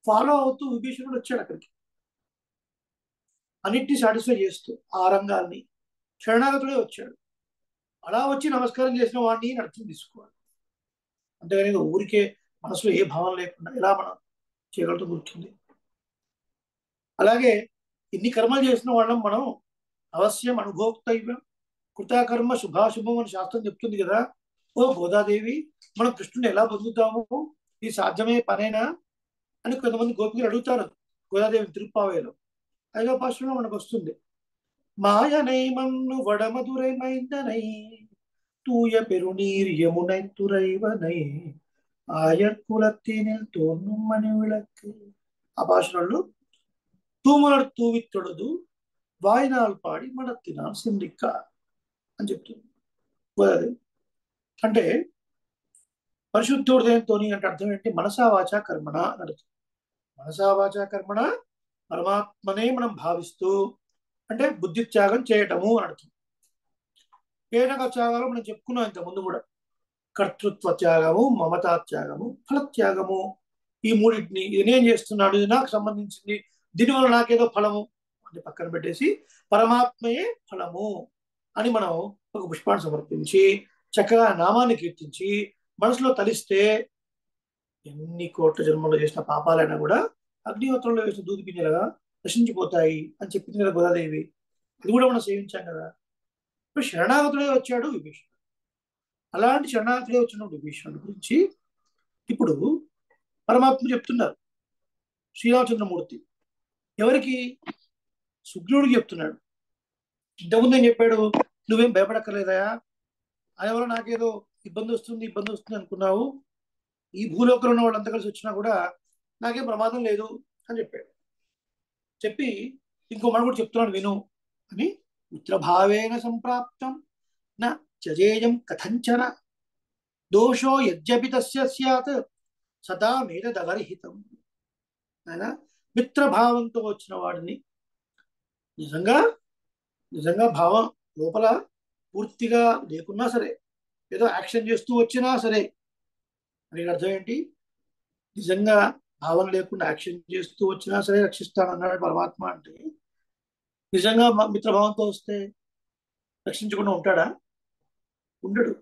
[SPEAKER 1] ఫాలో అవుతూ విభీషణుడు వచ్చాడు అక్కడికి, అన్నిటినీ సాటిస్ఫై చేస్తూ 6 రంగాల్ని. శరణాగతుడే వచ్చాడు. అలా వచ్చి నమస్కారం చేసిన వాడిని అర్థం తీసుకోవాలి. అంతేగాని ఊరికే మనసులో ఏ భావం లేకుండా ఎలా మనం చేయగలుగుతూ కూర్చుంది. అలాగే ఇన్ని కర్మలు చేసిన వాళ్ళం మనం అవశ్యం అనుభోక్తవ్యం కృతాకర్మ శుభాశుభం అని శాస్త్రం చెప్తుంది కదా. ఓ గోదాదేవి, మనం కృష్ణుని ఎలా పొందుతాము, ఇది సాధ్యమే పనేనా అని కొంతమంది గోపికలు అడుగుతారు గోదాదేవిని తిరుప్పావేలో. 5వ పాశ్రంలో మనకు వస్తుంది, மாயனை மண்ணு வடமதுரை மைந்தனை தூய பெருநீர் யமுனை துறைவனை ఆయర్కులత్తినిల్ తోన్ను మణి విளக்கு. ఆ భాషలో తూములడు తూవి తొడదు వాయినాలు పాడి మడత్తిన సిండిక్క అని చెప్తుంది. అంటే పరిశుద్ధ హృదయంతో అంటే అర్థం ఏంటి? మనసా వాచా కర్మణ అని అర్థం. మనసా వాచా కర్మణ పరమాత్మనే మనం భావిస్తూ, అంటే బుద్ధి త్యాగం చేయటము అని అర్థం. ఏ రకాల త్యాగాలు మనం చెప్పుకున్నాం ఇంత ముందు కూడా. కర్తృత్వ త్యాగము, మమతా త్యాగము, ఫలత్యాగము. ఈ మూడింటిని, ఇది నేను చేస్తున్నాడు, ఇది నాకు సంబంధించింది, దీనివల్ల నాకేదో ఫలము అని పక్కన పెట్టేసి పరమాత్మయే ఫలము అని మనం ఒక పుష్పాన్ని సమర్పించి చక్కగా నామాన్ని కీర్తించి మనసులో తలిస్తే ఎన్ని కోట్ల జన్మలో చేసిన పాపాలైనా కూడా అగ్నిహోత్రంలో వేసిన దూది పింజలుగా నశించిపోతాయి అని చెప్పింది కదా గోదాదేవి. అది కూడా మనం సేవించాం కదా. ఇప్పుడు శరణాగతుడే వచ్చాడు విభీషణుడు. అలాంటి శరణాగతుడే వచ్చిన విభీషణుడు గురించి ఇప్పుడు పరమాత్మ చెప్తున్నారు శ్రీరామచంద్రమూర్తి. ఎవరికి? సుగ్రీవుడికి చెప్తున్నాడు. ఇంతకుముందు ఏం చెప్పాడు? నువ్వేం భయపడక్కర్లేదయా, ఆయన వల్ల నాకేదో ఇబ్బంది వస్తుంది అనుకున్నావు. ఈ భూలోకంలో ఉన్న వాళ్ళంతా కలిసి వచ్చినా కూడా నాకేం ప్రమాదం లేదు అని చెప్పాడు. చెప్పి ఇంకో మాట కూడా చెప్తున్నాడు విను అని. మిత్రభావేన సంప్రాప్తం నా త్యజేయం కథంచన దోషో యద్యపి తస్య స్యాత్ సదా మేతదగర్హితం. ఆయన మిత్రభావంతో వచ్చిన వాడిని, నిజంగా నిజంగా భావం లోపల పూర్తిగా లేకున్నా సరే, ఏదో యాక్షన్ చేస్తూ వచ్చినా సరే, అని అర్థం ఏంటి? నిజంగా భావం లేకుండా యాక్షన్ చేస్తూ వచ్చినా సరే రక్షిస్తానన్నాడు పరమాత్మ. అంటే నిజంగా మిత్రభావంతో వస్తే రక్షించకుండా ఉంటాడా? ఉండడు.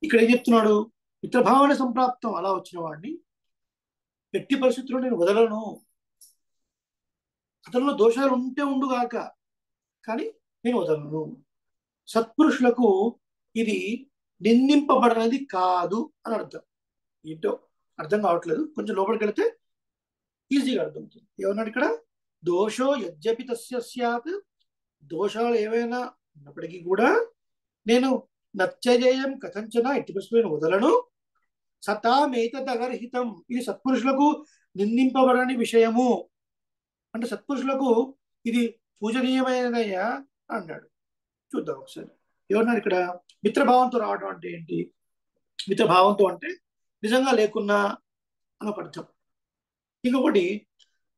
[SPEAKER 1] ఇక్కడ ఏం చెప్తున్నాడు? మిత్రభావాన్ని సంప్రాప్తం, అలా వచ్చిన వాడిని ఎట్టి పరిస్థితుల్లో నేను వదలను. అతనిలో దోషాలు ఉంటే ఉండుగాక, కానీ నేను వదలను. సత్పురుషులకు ఇది నిందింపబడనది కాదు అని అర్థం. ఏంటో అర్థం కావట్లేదు, కొంచెం లోపలికి వెళితే ఈజీగా అర్థమవుతుంది. ఏమన్నాడు ఇక్కడ? దోషో యద్యపి తస్య స్యాత్, దోషాలు ఏవైనా ఉన్నప్పటికీ కూడా నేను నత్యజేయం కథంచన, ఎట్టి పరిస్థితుల్లో వదలను. సతామేతదగర్హితం, ఇది సత్పురుషులకు నిందింపబడని విషయము. అంటే సత్పురుషులకు ఇది పూజనీయమైనదయ్యా అన్నాడు. చూద్దాం ఒకసారి ఏమన్నాడు ఇక్కడ. మిత్రభావంతో రావడం అంటే ఏంటి? మిత్రభావంతో అంటే నిజంగా లేకున్నా అని ఒక అర్థం. ఇంకొకటి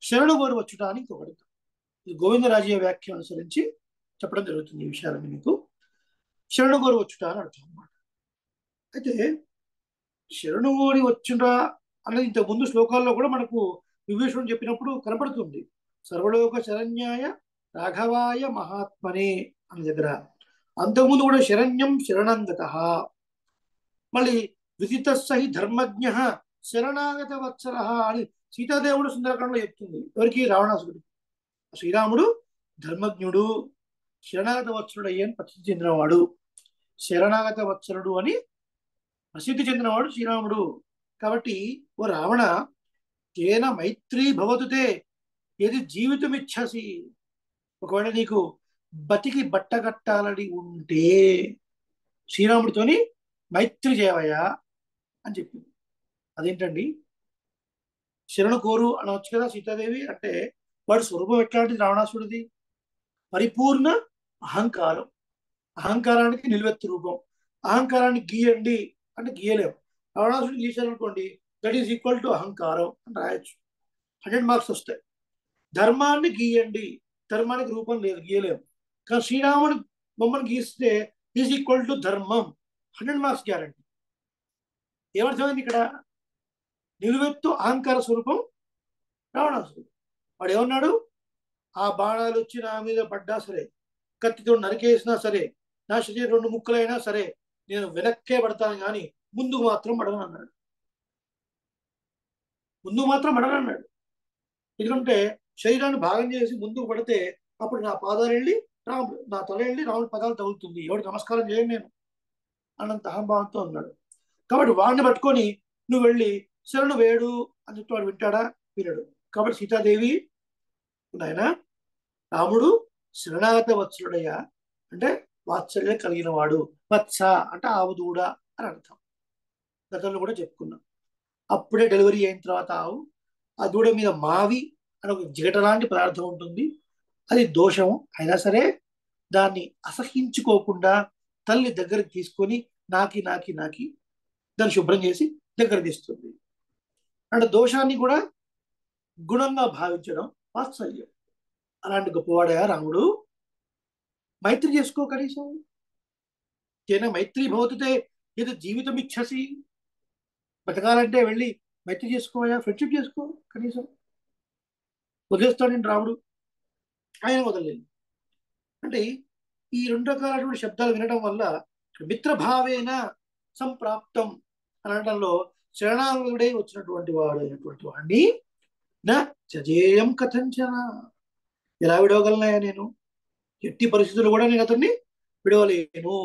[SPEAKER 1] శరణు కోరి వచ్చుట అని ఇంకొకటి అర్థం. ఇది గోవిందరాజయ్య వ్యాఖ్య అనుసరించి చెప్పడం జరుగుతుంది ఈ విషయాలన్నీ మీకు. శరణు కోరి వచ్చుట అని అర్థం అన్నమాట. అయితే శరణు కోరి వచ్చుట అనేది ఇంతకు ముందు శ్లోకాల్లో కూడా మనకు విభీషణుడు చెప్పినప్పుడు కనపడుతుంది. సర్వలోక శరణ్యాయ రాఘవాయ మహాత్మనే అని దగ్గర. అంతకుముందు కూడా శరణ్యం శరణంగత, మళ్ళీ విదిత సహి ధర్మజ్ఞ శరణాగత వత్సర అని సీతాదేవుడు సుందరకాండలో చెప్తుంది. ఎవరికి? రావణాసురుడికి. శ్రీరాముడు ధర్మజ్ఞుడు, శరణాగత వత్సరుడు అయ్యని ప్రసిద్ధి చెందినవాడు. శరణాగత వత్సరుడు అని ప్రసిద్ధి చెందినవాడు శ్రీరాముడు. కాబట్టి ఓ రావణ, తేన మైత్రీ భవతుతే ఏది జీవితమిచ్చసి, ఒకవేళ నీకు బతికి బట్టగట్టాలని ఉంటే శ్రీరాముడితోని మైత్రి చేయవయ్యా అని చెప్పింది. అదేంటండి? శరణు కోరు అనవచ్చు కదా సీతాదేవి. అంటే వాడి స్వరూపం ఎట్లాంటిది? రావణాసుడిది పరిపూర్ణ అహంకారం. అహంకారానికి నిలువెత్తు రూపం. అహంకారాన్ని గీయండి అంటే గీయలేము. రావణాసుడిని గీశారనుకోండి, దట్ ఈస్ ఈక్వల్ టు అహంకారం అని రాయొచ్చు, 100 మార్క్స్ వస్తాయి. ధర్మాన్ని గీయండి, ధర్మానికి రూపం లేదు, గీయలేము. కానీ శ్రీరాముడి బొమ్మను గీస్తే ఈజ్ ఈక్వల్ టు ధర్మం, 100 మార్క్స్ గ్యారంటీ. ఏమర్థమైంది ఇక్కడ? నిలువెత్తు అహంకార స్వరూపం రావణాసురుడు. వాడు ఏమన్నాడు? ఆ బాణాలు వచ్చి నా మీద పడ్డా సరే, కత్తితో నరికేసినా సరే, నా శరీరం 2 ముక్కలైనా సరే, నేను వెనక్కే పడతాను కానీ ముందుకు మాత్రం పడను అన్నాడు. ముందుకు మాత్రం పడను అన్నాడు. ఎందుకంటే శరీరాన్ని భాగం చేసి ముందుకు పడితే అప్పుడు నా పాదాలు వెళ్ళి రాముడు, నా తల వెళ్ళి రాముడి పదాలు తగులుతుంది, ఎవరికి నమస్కారం చేయను నేను అన్నంత అహంభావంతో ఉన్నాడు. కాబట్టి వాడిని పట్టుకొని నువ్వు వెళ్ళి శరణు వేడు అని చెప్తే వాడు వింటాడా? వినడు. కాబట్టి సీతాదేవి, నాయన రాముడు శరణాగత వత్సలుడయ్యా అంటే వాత్సల్యం కలిగిన వాడు. వత్స అంటే ఆవు దూడ అని అర్థం. గతంలో కూడా చెప్పుకున్నాం. అప్పుడే డెలివరీ అయిన తర్వాత ఆవు, ఆ దూడ మీద మావి అని ఒక జిగట లాంటి పదార్థం ఉంటుంది. అది దోషం అయినా సరే దాన్ని అసహించుకోకుండా తల్లి దగ్గరికి తీసుకొని నాకి నాకి నాకి దాన్ని శుభ్రం చేసి దగ్గర తీస్తుంది. అంటే దోషాన్ని కూడా గుణంగా భావించడం వాత్సల్యం. అలాంటి గొప్పవాడయా రాముడు. మైత్రి చేసుకో కనీసం. తేన మైత్రి భవతుతే ఏదో జీవితం ఇచ్చసి, బతకాలంటే వెళ్ళి మైత్రి చేసుకోయా, ఫ్రెండ్షిప్ చేసుకో కనీసం. వదిలేస్తాడండి రాముడు, ఆయన వదలలేదు. అంటే ఈ 2 రకాలైనటువంటి శబ్దాలు వినడం వల్ల మిత్రభావేన సంప్రాప్తం అనడంలో శరణాగతుడై వచ్చినటువంటి వాడు అయినటువంటి వాడిని నా త్యజేయం కథంచన. ఎలా విడవగలనాయా నేను? ఎట్టి పరిస్థితుల్లో కూడా నేను అతన్ని విడవలేను.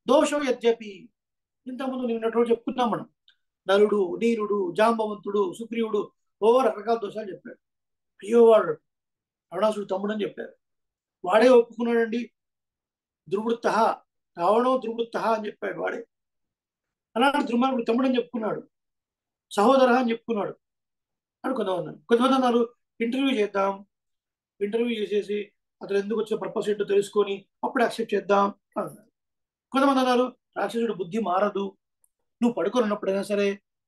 [SPEAKER 1] దోషం యద్యపి, ఇంతకుముందు నిన్నటి చెప్పుకున్నాం మనం. నలుడు, నీలుడు, జాంబవంతుడు, సుగ్రీవుడు రకరకాల దోషాలు చెప్పాడు. అయ్యో వాడు రావణాసుడు తమ్ముడు అని చెప్పారు. వాడే ఒప్పుకున్నాడండి. దుర్వృత్త, రావణో దుర్వృత్త అని చెప్పాడు వాడే. అలాంటి దుర్మార్గుడు తమ్ముడు అని చెప్పుకున్నాడు, సహోదర అని చెప్పుకున్నాడు అని కొంతమంది అన్నారు ఇంటర్వ్యూ చేద్దాం, ఇంటర్వ్యూ చేసేసి అతను ఎందుకు వచ్చిన పర్పస్ ఏంటో తెలుసుకొని అప్పుడు యాక్సెప్ట్ చేద్దాం అన్నారు. కొంతమంది అన్నారు రాక్షసుడు బుద్ధి మారదు, నువ్వు పడుకొని ఉన్నప్పుడైనా సరే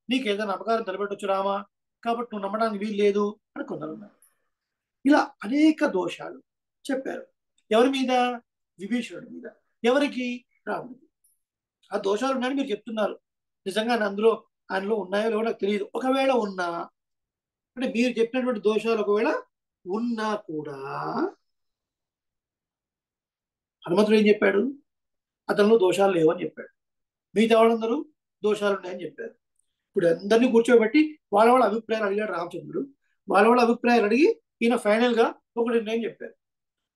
[SPEAKER 1] నీకు ఏదైనా అపకారం తలపెట్టొచ్చు రామా, కాబట్టి నువ్వు నమ్మడానికి వీలు లేదు అని కొందరు ఉన్నారు. ఇలా అనేక దోషాలు చెప్పారు. ఎవరి మీద? విభీషణుడి మీద. ఎవరికి? రాముడికి. ఆ దోషాలు ఉన్నాయని మీరు చెప్తున్నారు. నిజంగా అందులో ఆయనలో ఉన్నాయో లేవో నాకు తెలియదు. ఒకవేళ ఉన్నా అంటే మీరు చెప్పినటువంటి దోషాలు ఒకవేళ ఉన్నా కూడా హనుమంతుడు ఏం చెప్పాడు? అతనిలో దోషాలు లేవని చెప్పాడు. మిగతా వాళ్ళందరూ దోషాలు ఉన్నాయని చెప్పారు. ఇప్పుడు అందరినీ కూర్చోబెట్టి వాళ్ళ వాళ్ళ అభిప్రాయాలు అడిగాడు రామచంద్రుడు. వాళ్ళ వాళ్ళ అభిప్రాయాలు అడిగి ఈయన ఫైనల్ గా ఒక నిర్ణయం చెప్పారు.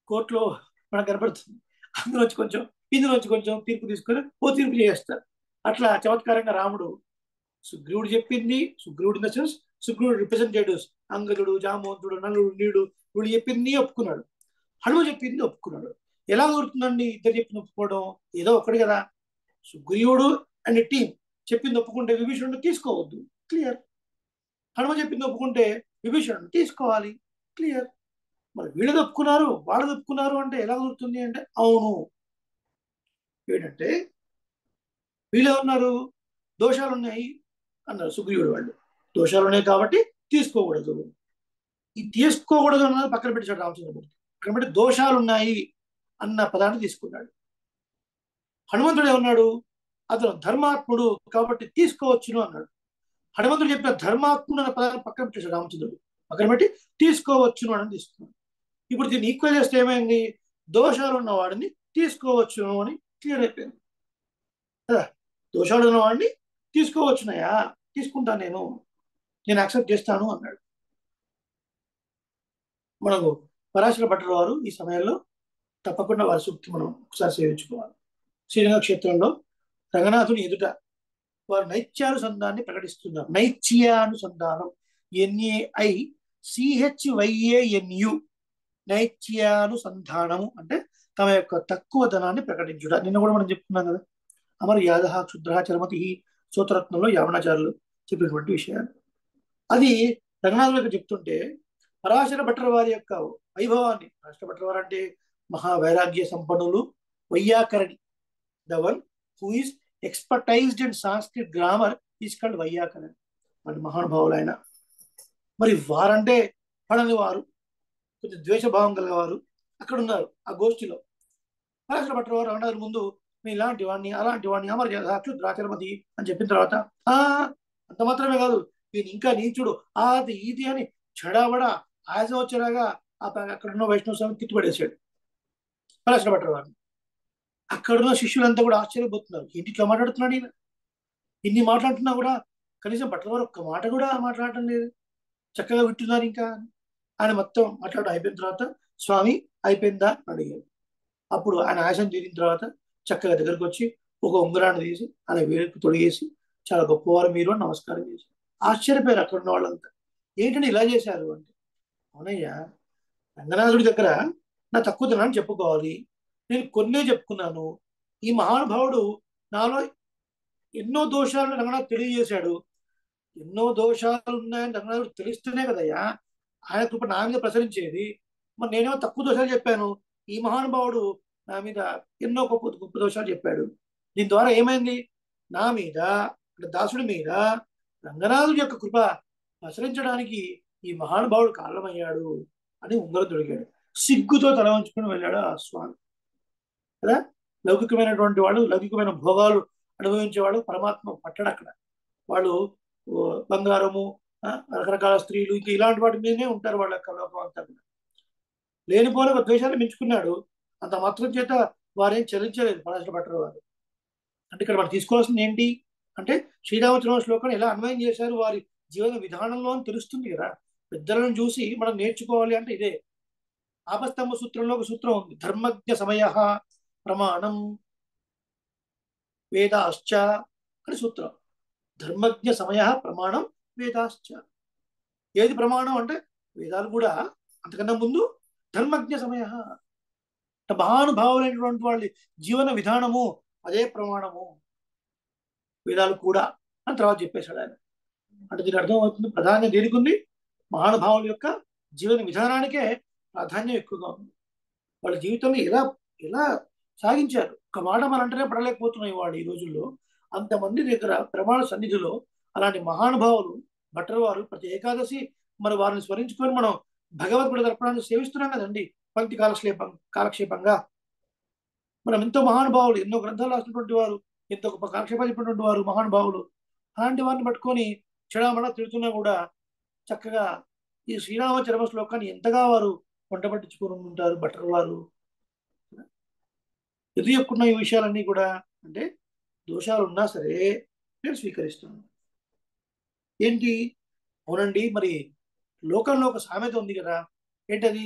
[SPEAKER 1] కోర్టులో మనకు కనపడుతుంది. అందులోంచి కొంచెం ఇందులోంచి కొంచెం తీర్పు తీసుకొని తీర్పు చేస్తారు. అట్లా చమత్కారంగా రాముడు సుగ్రీవుడు చెప్పింది, సుగ్రీవుడు ఇన్ ద సెన్స్ సుగ్రీవుడు రిప్రజెంటేటివ్స్ అంగదుడు, జామవంతుడు, నలుడు, నీడు వీళ్ళు చెప్పింది ఒప్పుకున్నాడు. హనుమ చెప్పింది ఒప్పుకున్నాడు. ఎలా కుదురుతుందండి ఇద్దరు చెప్పింది ఒప్పుకోవడం? ఏదో ఒక్కడు కదా. సుగ్రీవుడు అండ్ టీం చెప్పింది ఒప్పుకుంటే విభీషణుడు తీసుకోవద్దు, క్లియర్. హనుమ చెప్పింది ఒప్పుకుంటే విభీషణుడు తీసుకోవాలి, క్లియర్. మరి వీళ్ళది ఒప్పుకున్నారు వాళ్ళది ఒప్పుకున్నారు అంటే ఎలా కుదురుతుంది అంటే అవును. ఏంటంటే వీళ్ళు ఏమన్నారు? దోషాలు ఉన్నాయి అన్నారు సుగ్రీవుడు వాళ్ళు. దోషాలు ఉన్నాయి కాబట్టి తీసుకోకూడదు. ఈ తీసుకోకూడదు అన్నది పక్కన పెట్టాడు రామచంద్రమూర్తి. పక్కన పెట్టి దోషాలు ఉన్నాయి అన్న పదాన్ని తీసుకున్నాడు. హనుమంతుడు ఏమన్నాడు? అతను ధర్మాత్ముడు కాబట్టి తీసుకోవచ్చును అన్నాడు. హనుమంతుడు చెప్పిన ధర్మాత్ముడు అన్న పదాన్ని పక్కన పెట్టాడు రామచంద్రుడు. పక్కన పెట్టి తీసుకోవచ్చును అని తీసుకున్నాడు. ఇప్పుడు దీన్ని ఈక్వల్ చేస్తే ఏమైంది? దోషాలు ఉన్న వాడిని తీసుకోవచ్చును అని క్లియర్ అయిపోయింది కదా. దోషాలు ఉన్న వాడిని తీసుకోవచ్చునయా, తీసుకుంటాను నేను యాక్సెప్ట్ చేస్తాను అన్నాడు. మనకు పరాశర భట్టర్ వారు ఈ సమయంలో తప్పకుండా వారి సూక్తి మనం ఒకసారి సేవించుకోవాలి. శ్రీరంగ క్షేత్రంలో రంగనాథుని ఎదుట వారు నైత్యానుసంధాన్ని ప్రకటిస్తున్నారు. నైత్యానుసంధానం, NAICHYANU, నైత్యానుసంధానము అంటే తమ యొక్క తక్కువ ధనాన్ని ప్రకటించుట. నిన్న కూడా మనం చెప్పుకున్నాం కదా, అమరు యాద క్షుద్ర చరమతి సూత్రరత్నంలో యావనాచార్యులు చెప్పినటువంటి విషయాలు. అది రంగనాథులకు చెప్తుంటే పరాశర భట్టర్ వారి యొక్క వైభవాన్ని, పరాశర భట్టర్ వారు అంటే మహావైరాగ్య సంపన్నులు, వైయాకరణి, the one who is expertised in Sanskrit grammar is called vaiyakarani. వాటి మహానుభావులు ఆయన. మరి వారంటే పడని వారు, కొంచెం ద్వేషభావం కలిగేవారు అక్కడ ఉన్నారు ఆ గోష్ఠిలో. పరాశర భట్టర్ వారు రంగనాథుడి ముందు నేను ఇలాంటి వాడిని అలాంటి వాడిని అమర క్షుద్రాచరమతి అని చెప్పిన తర్వాత అంత మాత్రమే కాదు, ఈయన ఇంకా నీచుడు అది ఇది అని చెడాబడా ఆయాసం వచ్చేలాగా అక్కడున్న వైష్ణవ స్వామి తిట్టుబడేశాడు పరాశర భట్టర్ వారిని. అక్కడున్న శిష్యులంతా కూడా ఆశ్చర్యపోతున్నారు, ఏంటి ఇట్లా మాట్లాడుతున్నాడు ఈయన, ఇన్ని మాట్లాడుతున్నా కూడా కనీసం భట్టర్ వారు ఒక్క మాట కూడా మాట్లాడటం లేదు, చక్కగా వింటున్నారు ఇంకా. ఆయన మొత్తం మాట్లాడడం అయిపోయిన తర్వాత స్వామి అయిపోయిందా అని అడిగారు. అప్పుడు ఆయన ఆయాసం తీరిన తర్వాత చక్కగా దగ్గరకు వచ్చి ఒక ఉంగరాన్ని తీసి ఆయన వేరుకు తొడిగేసి చాలా గొప్పవారు మీరు అని నమస్కారం చేసి ఆశ్చర్యపోయారు అక్కడ ఉన్న వాళ్ళంతా. ఏంటంటే ఇలా చేశారు అంటే, అవునయ్యా రంగనాథుడి దగ్గర నా తక్కువ ధనాన్ని చెప్పుకోవాలి, నేను కొన్నే చెప్పుకున్నాను. ఈ మహానుభావుడు నాలో ఎన్నో దోషాలను రంగనాథ్ తెలియజేశాడు. ఎన్నో దోషాలు ఉన్నాయని రంగనాథుడు తెలిస్తేనే కదయ్యా ఆయన కృప నా మీద ప్రసరించేది. మరి నేనేమో తక్కువ దోషాలు చెప్పాను, ఈ మహానుభావుడు నా మీద ఎన్నో గొప్ప గొప్ప దోషాలు చెప్పాడు. దీని ద్వారా ఏమైంది? నా మీద అంటే దాసుడి మీద రంగనాథుడి యొక్క కృప ప్రసరించడానికి ఈ మహానుభావుడు కారణమయ్యాడు అని ఉంగరం దొరికాడు. సిగ్గుతో తల వంచుకొని వెళ్ళాడు ఆ స్వామి కదా. లౌకికమైనటువంటి వాడు, లౌకికమైన భోగాలు అనుభవించేవాడు పరమాత్మ పట్టడు అక్కడ. వాళ్ళు బంగారము, రకరకాల స్త్రీలు ఇంకా ఇలాంటి వాటి మీదనే ఉంటారు వాళ్ళ యొక్క లోకం అంతా కూడా. లేనిపోయిన ఒక ద్వేషాన్ని పెంచుకున్నాడు, అంత మాత్రం చేత వారేం చలించలేదు పరాశర భట్టర్ వారు. అంటే ఇక్కడ మనం తీసుకోవాల్సింది ఏంటి అంటే శ్రీరామచంద్ర శ్లోకాన్ని ఎలా అన్వయం చేశారు వారి జీవన విధానంలో అని తెలుస్తుంది కదా. పెద్దలను చూసి మనం నేర్చుకోవాలి అంటే ఇదే. ఆపస్తంభ సూత్రంలో ఒక సూత్రం ఉంది, ధర్మజ్ఞ సమయ ప్రమాణం వేదాశ్చ అని సూత్రం. ధర్మజ్ఞ సమయ ప్రమాణం వేదాశ్చ. ఏది ప్రమాణం అంటే వేదాలు కూడా, అంతకన్నా ముందు ధర్మజ్ఞ సమయ, మహానుభావులైనటువంటి వాళ్ళ జీవన విధానము అదే ప్రమాణము, వేదాలు కూడా అని తర్వాత చెప్పేశాడు ఆయన. అంటే దీని అర్థం అవుతుంది, ప్రాధాన్యం దేనికి ఉంది? మహానుభావుల యొక్క జీవన విధానానికే ప్రాధాన్యం ఎక్కువగా ఉంది. వాళ్ళ జీవితాన్ని ఎలా ఎలా సాగించారు. ఒక మాట మన అంటేనే పడలేకపోతున్నాయి వాళ్ళు ఈ రోజుల్లో. అంతమంది దగ్గర ప్రమాణ సన్నిధిలో అలాంటి మహానుభావులు భట్టర్ వారు ప్రతి ఏకాదశి మరి వారిని స్మరించుకొని మనం భగవద్గీత దర్పణాన్ని సేవిస్తున్నాం కదండి, పంక్తి కాలక్షేపంగా. మనం ఎంతో మహానుభావులు, ఎన్నో గ్రంథాలు రాసినటువంటి వారు, ఎంతో గొప్ప కాలక్షేపాలు చెప్పినటువంటి వారు మహానుభావులు, అలాంటి వారిని పట్టుకొని చెడామడా తిడుతున్నా కూడా చక్కగా ఈ శ్రీరామచరమ శ్లోకాన్ని ఎంతగా వారు వంట పట్టించుకొని ఉంటారు భట్టర్ వారు. ఎందుకు చెప్పుకున్న ఈ విషయాలన్నీ కూడా అంటే దోషాలు ఉన్నా సరే నేను స్వీకరిస్తున్నాను. ఏంటి? అవునండి, మరి లోకంలో ఒక సామెత ఉంది కదా, ఏంటది?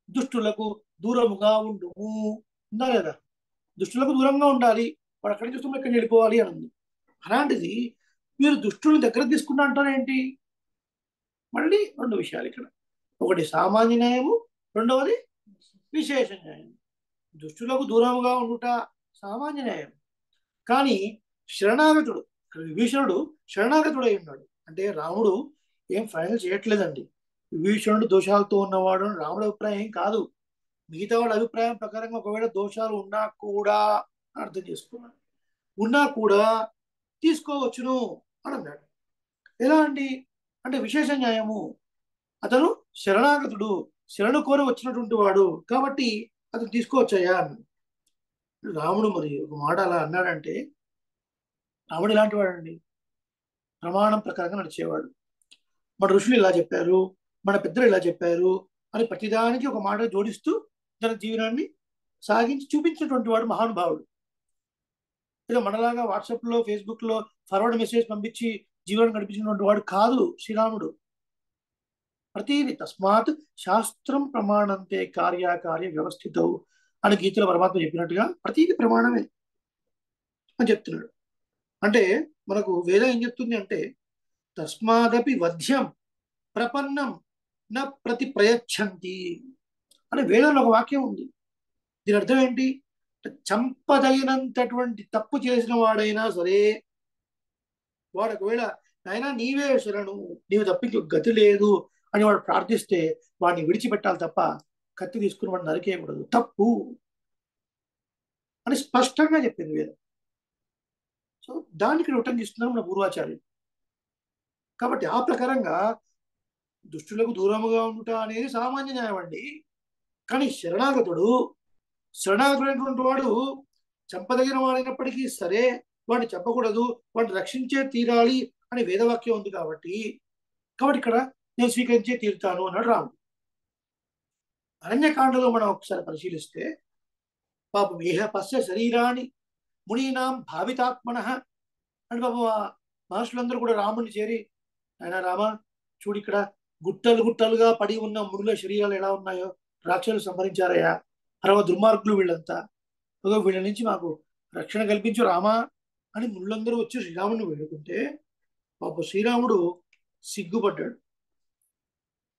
[SPEAKER 1] దుష్టులకు దూరముగా ఉండుము ఉందా లేదా? దుష్టులకు దూరంగా ఉండాలి, వాడు అక్కడికి చూస్తున్నా ఇక్కడ వెళ్ళిపోవాలి అని ఉంది. అలాంటిది మీరు దుష్టుల్ని దగ్గర తీసుకుంటా అంటారు ఏంటి? మళ్ళీ రెండు విషయాలు ఇక్కడ, ఒకటి సామాన్య న్యాయము, రెండవది విశేష న్యాయం. దుష్టులకు దూరముగా ఉండుట సామాన్య న్యాయం, కానీ శరణాగతుడు, విభీషణుడు శరణాగతుడై ఉన్నాడు అంటే రాముడు ఏం ఫైనల్ చేయట్లేదండి. విభీషణుడు దోషాలతో ఉన్నవాడు అని రాముడి అభిప్రాయం ఏం కాదు. మిగతా వాళ్ళ అభిప్రాయం ప్రకారంగా ఒకవేళ దోషాలు ఉన్నా కూడా అర్థం చేసుకున్నాడు, ఉన్నా కూడా తీసుకోవచ్చును అని అన్నాడు. ఎలా అండి అంటే విశేష న్యాయము, అతను శరణాగతుడు, శరణు కోరి వచ్చినటువంటి వాడు కాబట్టి అతను తీసుకోవచ్చయ్యా అన్నాడు. రాముడు మరి ఒక మాట అలా అన్నాడంటే, రాముడు ఇలాంటి వాడండి, ప్రమాణం ప్రకారంగా నడిచేవాడు. మన ఋషులు ఇలా చెప్పారు, మన పెద్దలు ఇలా చెప్పారు అని ప్రతిదానికి ఒక మాట జోడిస్తూ తన జీవనాన్ని సాగించి చూపించినటువంటి వాడు మహానుభావుడు. ఏదో మనలాగా వాట్సాప్లో ఫేస్బుక్లో ఫార్వర్డ్ మెసేజ్ పంపించి జీవనం నడిపించినటువంటి వాడు కాదు శ్రీరాముడు. ప్రతిది తస్మాత్ శాస్త్రం ప్రమాణంతే కార్యకార్య వ్యవస్థితవు అని గీతలో పరమాత్మ చెప్పినట్టుగా ప్రతిది ప్రమాణమే అని చెప్తున్నాడు. అంటే మనకు వేదం ఏం చెప్తుంది అంటే, తస్మాదపి వధ్యం ప్రపన్నం న ప్రతి ప్రయచ్చంతి అని వేదంలో ఒక వాక్యం ఉంది. దీని అర్థం ఏంటి? చంపదగినంతటువంటి తప్పు చేసిన వాడైనా సరే, వాడు ఒకవేళ నాయనా నీవే శరణు, నీవు తప్ప ఇంకొక గతి లేదు అని వాడు ప్రార్థిస్తే వాడిని విడిచిపెట్టాలి తప్ప కత్తి తీసుకుని వాడిని నరికేయకూడదు, తప్పు అని స్పష్టంగా చెప్పింది వేదం. సో దానికి రిటర్న్ చేస్తున్నారు మన పూర్వాచార్యులు. కాబట్టి ఆ ప్రకారంగా దుష్టులకు దూరముగా ఉండుట అనేది సామాన్య న్యాయం అండి. కానీ శరణాగతుడైనటువంటి వాడు చంపదగిన వాడైనప్పటికీ సరే వాడిని చంపకూడదు, వాడిని రక్షించే తీరాలి అని వేదవాక్యం ఉంది కాబట్టి ఇక్కడ నేను స్వీకరించే తీరుతాను అన్నాడు రాముడు. అరణ్యకాండలో మనం ఒకసారి పరిశీలిస్తే, పాపం ఏహ పశ్య శరీరాన్ని మునీనాం భావితాత్మన అని పాపం ఆ మహర్షులందరూ కూడా రాముడిని చేరి, ఆయన రామ చూడు ఇక్కడ గుట్టలు గుట్టలుగా పడి ఉన్న మునుల శరీరాలు ఎలా ఉన్నాయో రాక్షసులు సంహరించారయ్యా, పరమ దుర్మార్గులు వీళ్ళంతా, వీళ్ళ నుంచి మాకు రక్షణ కల్పించు రామా అని మునులందరూ వచ్చి శ్రీరాముడిని వేడుకుంటే పాప శ్రీరాముడు సిగ్గుపడ్డాడు.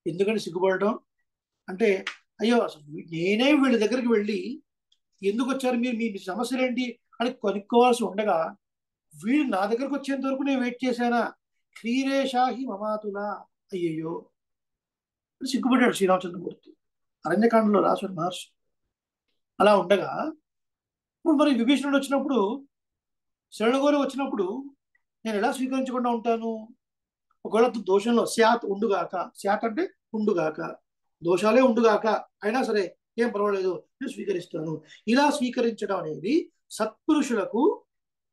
[SPEAKER 1] ఎందుకని సిగ్గుపడటం అంటే, అయ్యో అసలు నేనే వీళ్ళ దగ్గరికి వెళ్ళి ఎందుకు వచ్చారు మీరు, మీ సమస్యలు ఏంటి అని కనుక్కోవాల్సి ఉండగా వీళ్ళు నా దగ్గరకు వచ్చేంత వరకు నేను వెయిట్ చేశానా, క్షీరేషాహి మమాతులా, అయ్యయ్యో అని సిగ్గుపడ్డాడు శ్రీరామచంద్రమూర్తి. అరణ్యకాండలో రాసిన మహర్షి. అలా ఉండగా ఇప్పుడు మరి విభీషణుడు వచ్చినప్పుడు, శరణగోరి వచ్చినప్పుడు నేను ఎలా స్వీకరించకుండా ఉంటాను? ఒకవేళ దోషంలో స్యాత్ ఉండుగాక, స్యాత్ అంటే ఉండుగాక, దోషాలే ఉండుగాక అయినా సరే ఏం పర్వాలేదు నేను స్వీకరిస్తాను. ఇలా స్వీకరించడం అనేది సత్పురుషులకు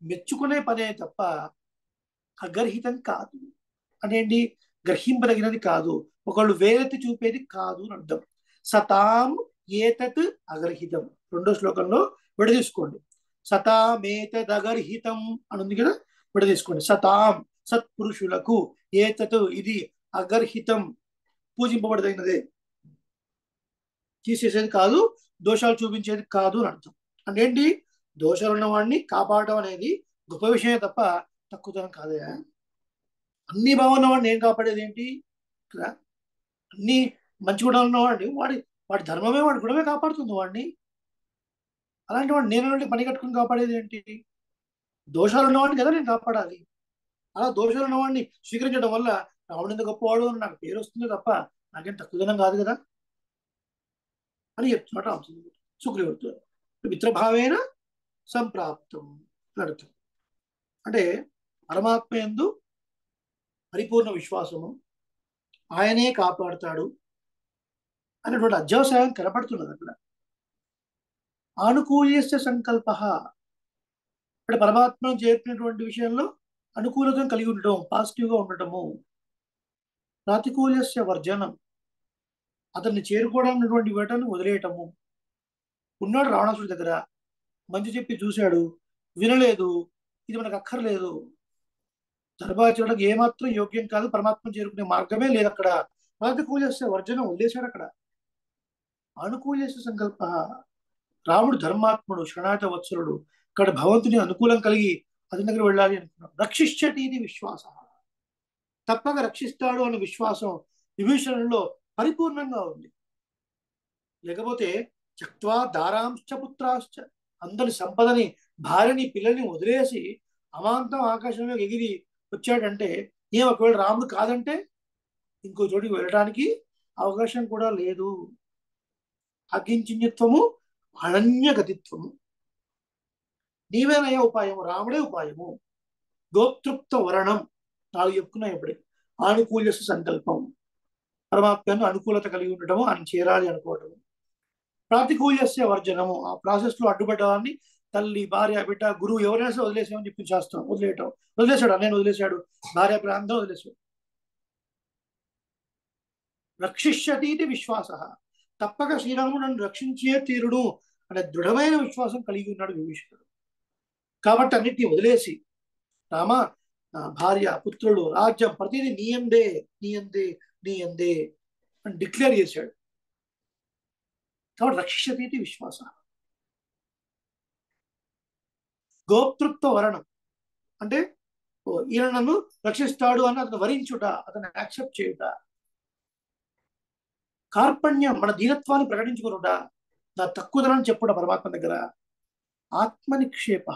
[SPEAKER 1] మెచ్చుకునే పనే తప్ప అగర్హితం కాదు. అనేంటి? గ్రహింపదగినది కాదు, ఒకళ్ళు వేరెత్తి చూపేది కాదు అని అర్థం. సతాం ఏతత్ అగర్హితం, రెండో శ్లోకంలో విడదీసుకోండి. సతామేతదగర్హితం అని ఉంది కదా, విడదీసుకోండి. సతాం సత్పురుషులకు, ఏతత్ ఇది, అగర్హితం పూజింపబడదగినదే, తీసేసేది కాదు, దోషాలు చూపించేది కాదు అని అర్థం. అంటే ఏంటి, దోషాలు ఉన్నవాడిని కాపాడడం అనేది గొప్ప విషయమే తప్ప తక్కువతనం కాదయా. అన్ని బాగున్నవాడిని ఏం కాపాడేది ఏంటి కదా, అన్ని మంచి గుణాలు ఉన్నవాడిని వాడి వాడి ధర్మమే వాడి గుణమే కాపాడుతుంది వాడిని. అలాంటి వాడు నేను పని కట్టుకుని కాపాడేది ఏంటి, దోషాలు ఉన్నవాడిని కదా నేను కాపాడాలి. అలా దోషాలు ఉన్నవాడిని స్వీకరించడం వల్ల రావడం గొప్పవాడు అని నాకు పేరు వస్తుంది తప్ప నాకేం తక్కువదనం కాదు కదా అని చెప్తున్నాడు రామచంద్రుడు సుగ్రీవుడితో. మిత్రభావేన సంప్రాప్తం అని అర్థం. అంటే పరమాత్మ యందు పరిపూర్ణ విశ్వాసము, ఆయనే కాపాడుతాడు అనేటువంటి అధ్యావసాయం కనపడుతున్నది అక్కడ. ఆనుకూల్యస్య సంకల్ప, అంటే పరమాత్మను చేర్పినటువంటి విషయంలో అనుకూలతను కలిగి ఉండటం, పాజిటివ్గా ఉండటము. ప్రాతికూల్యస్య వర్జనం, అతన్ని చేరుకోవడానికి వేటను వదిలేయటము. ఉన్నాడు రావణాసుడి దగ్గర, మంచి చెప్పి చూశాడు, వినలేదు, ఇది మనకు అక్కర్లేదు, ధర్మాచరణకు ఏమాత్రం యోగ్యం కాదు, పరమాత్మను చేరుకునే మార్గమే లేదు అక్కడ. ప్రాతికూల్యస్య వర్జనం వదిలేశాడు అక్కడ. అనుకూల్యస్య సంకల్ప, రాముడు ధర్మాత్ముడు, శరణాగత వత్సలుడు, ఇక్కడ భగవంతుని అనుకూలం కలిగి అతని దగ్గర వెళ్ళాలి అనుకున్నాడు. రక్షిష్యతి ఇది విశ్వాస, తప్పక రక్షిస్తాడు అనే విశ్వాసం విభీషణుల్లో పరిపూర్ణంగా ఉంది. లేకపోతే చక్వా దారాంశ్చ పుత్రాశ్చ, అందరి సంపదని, భార్యని, పిల్లల్ని వదిలేసి అమాంతం ఆకాశంలో ఎగిరి వచ్చాడంటే ఏం, ఒకవేళ రాముడు కాదంటే ఇంకో చోటికి వెళ్ళడానికి అవకాశం కూడా లేదు. అకించిన్యత్వము అనన్యగతిత్వము, నీవేనయ్యా ఉపాయము, రాముడే ఉపాయము. గోతృప్త వరణం, 4 చెప్పుకున్నాయి ఇప్పుడే. ఆనుకూల్య సంకల్పం, పరమాత్మను అనుకూలత కలిగి ఉండటము, ఆయన చేరాలి అనుకోవటము. ప్రాతికూల్యస్య వర్జనము, ఆ ప్రాసెస్ లో అడ్డుపడ్డవాన్ని తల్లి, భార్య, బిడ్డ, గురువు ఎవరైనా సరే వదిలేసామని చెప్పి చేస్తాం. వదిలేశాడు, అన్నయ్య వదిలేశాడు, భార్య ప్రాంతం వదిలేశాడు. రక్షిష్యతి ఇది విశ్వాస, తప్పక శ్రీరాముడు నన్ను రక్షించే తీరుడు అనే దృఢమైన విశ్వాసం కలిగి ఉన్నాడు విభీషణుడు. కాబట్టి అన్నిటిని వదిలేసి, రామ, భార్య, పుత్రులు, రాజ్యం, ప్రతిదీ నీయందే నీయందే నీయందే అని డిక్లేర్ చేశాడు. కాబట్టి రక్షిష్యతి ఇది విశ్వాస. గోప్తృత్వ వరణం అంటే ఈయన నన్ను రక్షిస్తాడు అని అతను వరించుట, అతను యాక్సెప్ట్ చేయుట. కార్పణ్యం, మన దీనత్వాన్ని ప్రకటించుకునుట, నా తక్కువదనని చెప్పుట పరమాత్మ దగ్గర. ఆత్మనిక్షేప,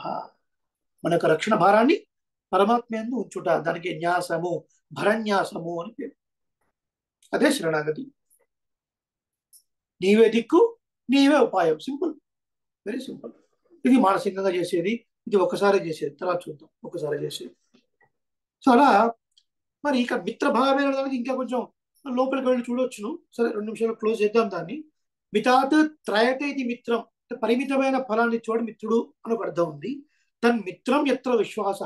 [SPEAKER 1] మన యొక్క రక్షణ భారాన్ని పరమాత్మ యందు ఉంచుట, దానికి న్యాసము, భరన్యాసము అని పేరు. అదే శరణాగతి. నీవే దిక్కు, నీవే ఉపాయం. Simple, very simple. ఇది మానసికంగా చేసేది, ఇది ఒక్కసారి చేసేది, తర్వాత చూద్దాం, ఒక్కసారి చేసేది. సో అలా మరి ఇక మిత్రభావమైన దానికి ఇంకా కొంచెం లోపలికి వెళ్ళి చూడొచ్చును. సరే, 2 నిమిషాలు క్లోజ్ చేద్దాం దాన్ని. మితాత్ త్రయతే ఇది మిత్రం, పరిమితమైన ఫలాన్ని ఇచ్చేవాడు మిత్రుడు అని ఒక అర్థం ఉంది. తన్ మిత్రం ఎత్ర విశ్వాస,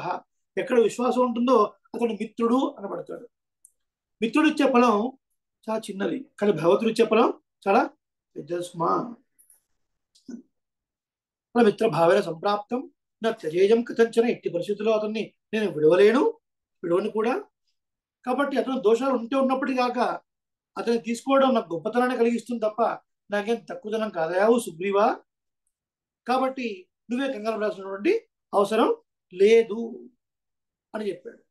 [SPEAKER 1] ఎక్కడ విశ్వాసం ఉంటుందో అతడు మిత్రుడు అనబడతాడు. మిత్రుడు ఇచ్చే ఫలం చాలా చిన్నది, కానీ భగవంతుడు ఇచ్చే ఫలం చాలా పెద్దది సుమా. మిత్ర భావేన సంప్రాప్తం నా త్యజేయం కథంచన, ఎట్టి పరిస్థితుల్లో అతన్ని నేను విడవను కూడా. కాబట్టి అతను దోషాలు ఉన్నప్పటికీ కాక అతన్ని తీసుకోవడం నాకు గొప్పతనాన్ని కలిగిస్తుంది తప్ప నాకేం తక్కువతనం కాదయావు సుగ్రీవా. కాబట్టి నువ్వే కంగారు పడాల్సినటువంటి అవసరం లేదు అని చెప్పాడు.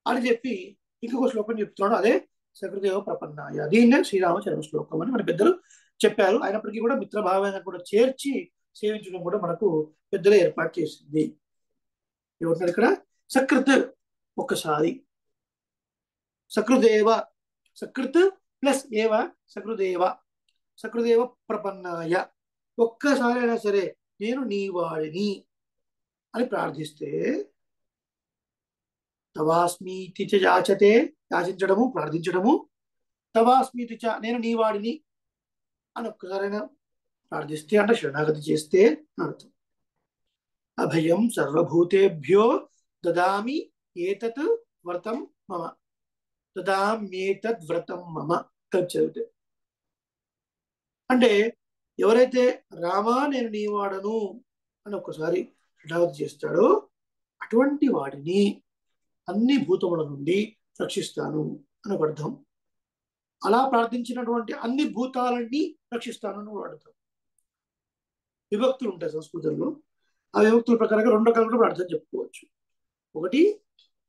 [SPEAKER 1] అని చెప్పి ఇంకొక శ్లోకం చెప్తున్నాడు, అదే సకృదేవ ప్రపన్నాయ. దీన్నే శ్రీరామచరణ శ్లోకం అని మన పెద్దలు చెప్పారు. అయినప్పటికీ కూడా మిత్రభావాన్ని కూడా చేర్చి సేవించడం కూడా మనకు పెద్దలు ఏర్పాటు చేసింది. ఏమంటారు ఇక్కడ, సకృత్ ఒక్కసారి, సకృదేవ, సకృత్ ప్లస్ ఏవ సకృదేవ, సకృదేవ ప్రపన్నాయ, ఒక్కసారి అయినా సరే నేను నీ వాడిని అని ప్రార్థిస్తే, తవాస్మీతి చ యాచతే, యాచించడము, ప్రార్థించడము, తవాస్మీతి చ నేను నీ వాడిని అని ఒక్కసారైనా ప్రార్థిస్తే, అంటే శరణాగతి చేస్తే అర్థం. అభయం సర్వభూతేభ్యో దదామి ఏతత్ వ్రతం మమ, దదామ్యేతద్ వ్రతం మమ కలిపి చదివితే. అంటే ఎవరైతే రామా నేను నీ వాడను అని ఒక్కసారి శరణాగతి చేస్తాడో అటువంటి వాడిని అన్ని భూతముల నుండి రక్షిస్తాను అని ఒక అర్థం. అలా ప్రార్థించినటువంటి అన్ని భూతాలన్నీ రక్షిస్తానని వాడతాం. విభక్తులు ఉంటాయి సంస్కృతంలో. ఆ విభక్తుల ప్రకారంగా రెండు రకాలు కూడా ప్రార్థన చెప్పుకోవచ్చు. ఒకటి,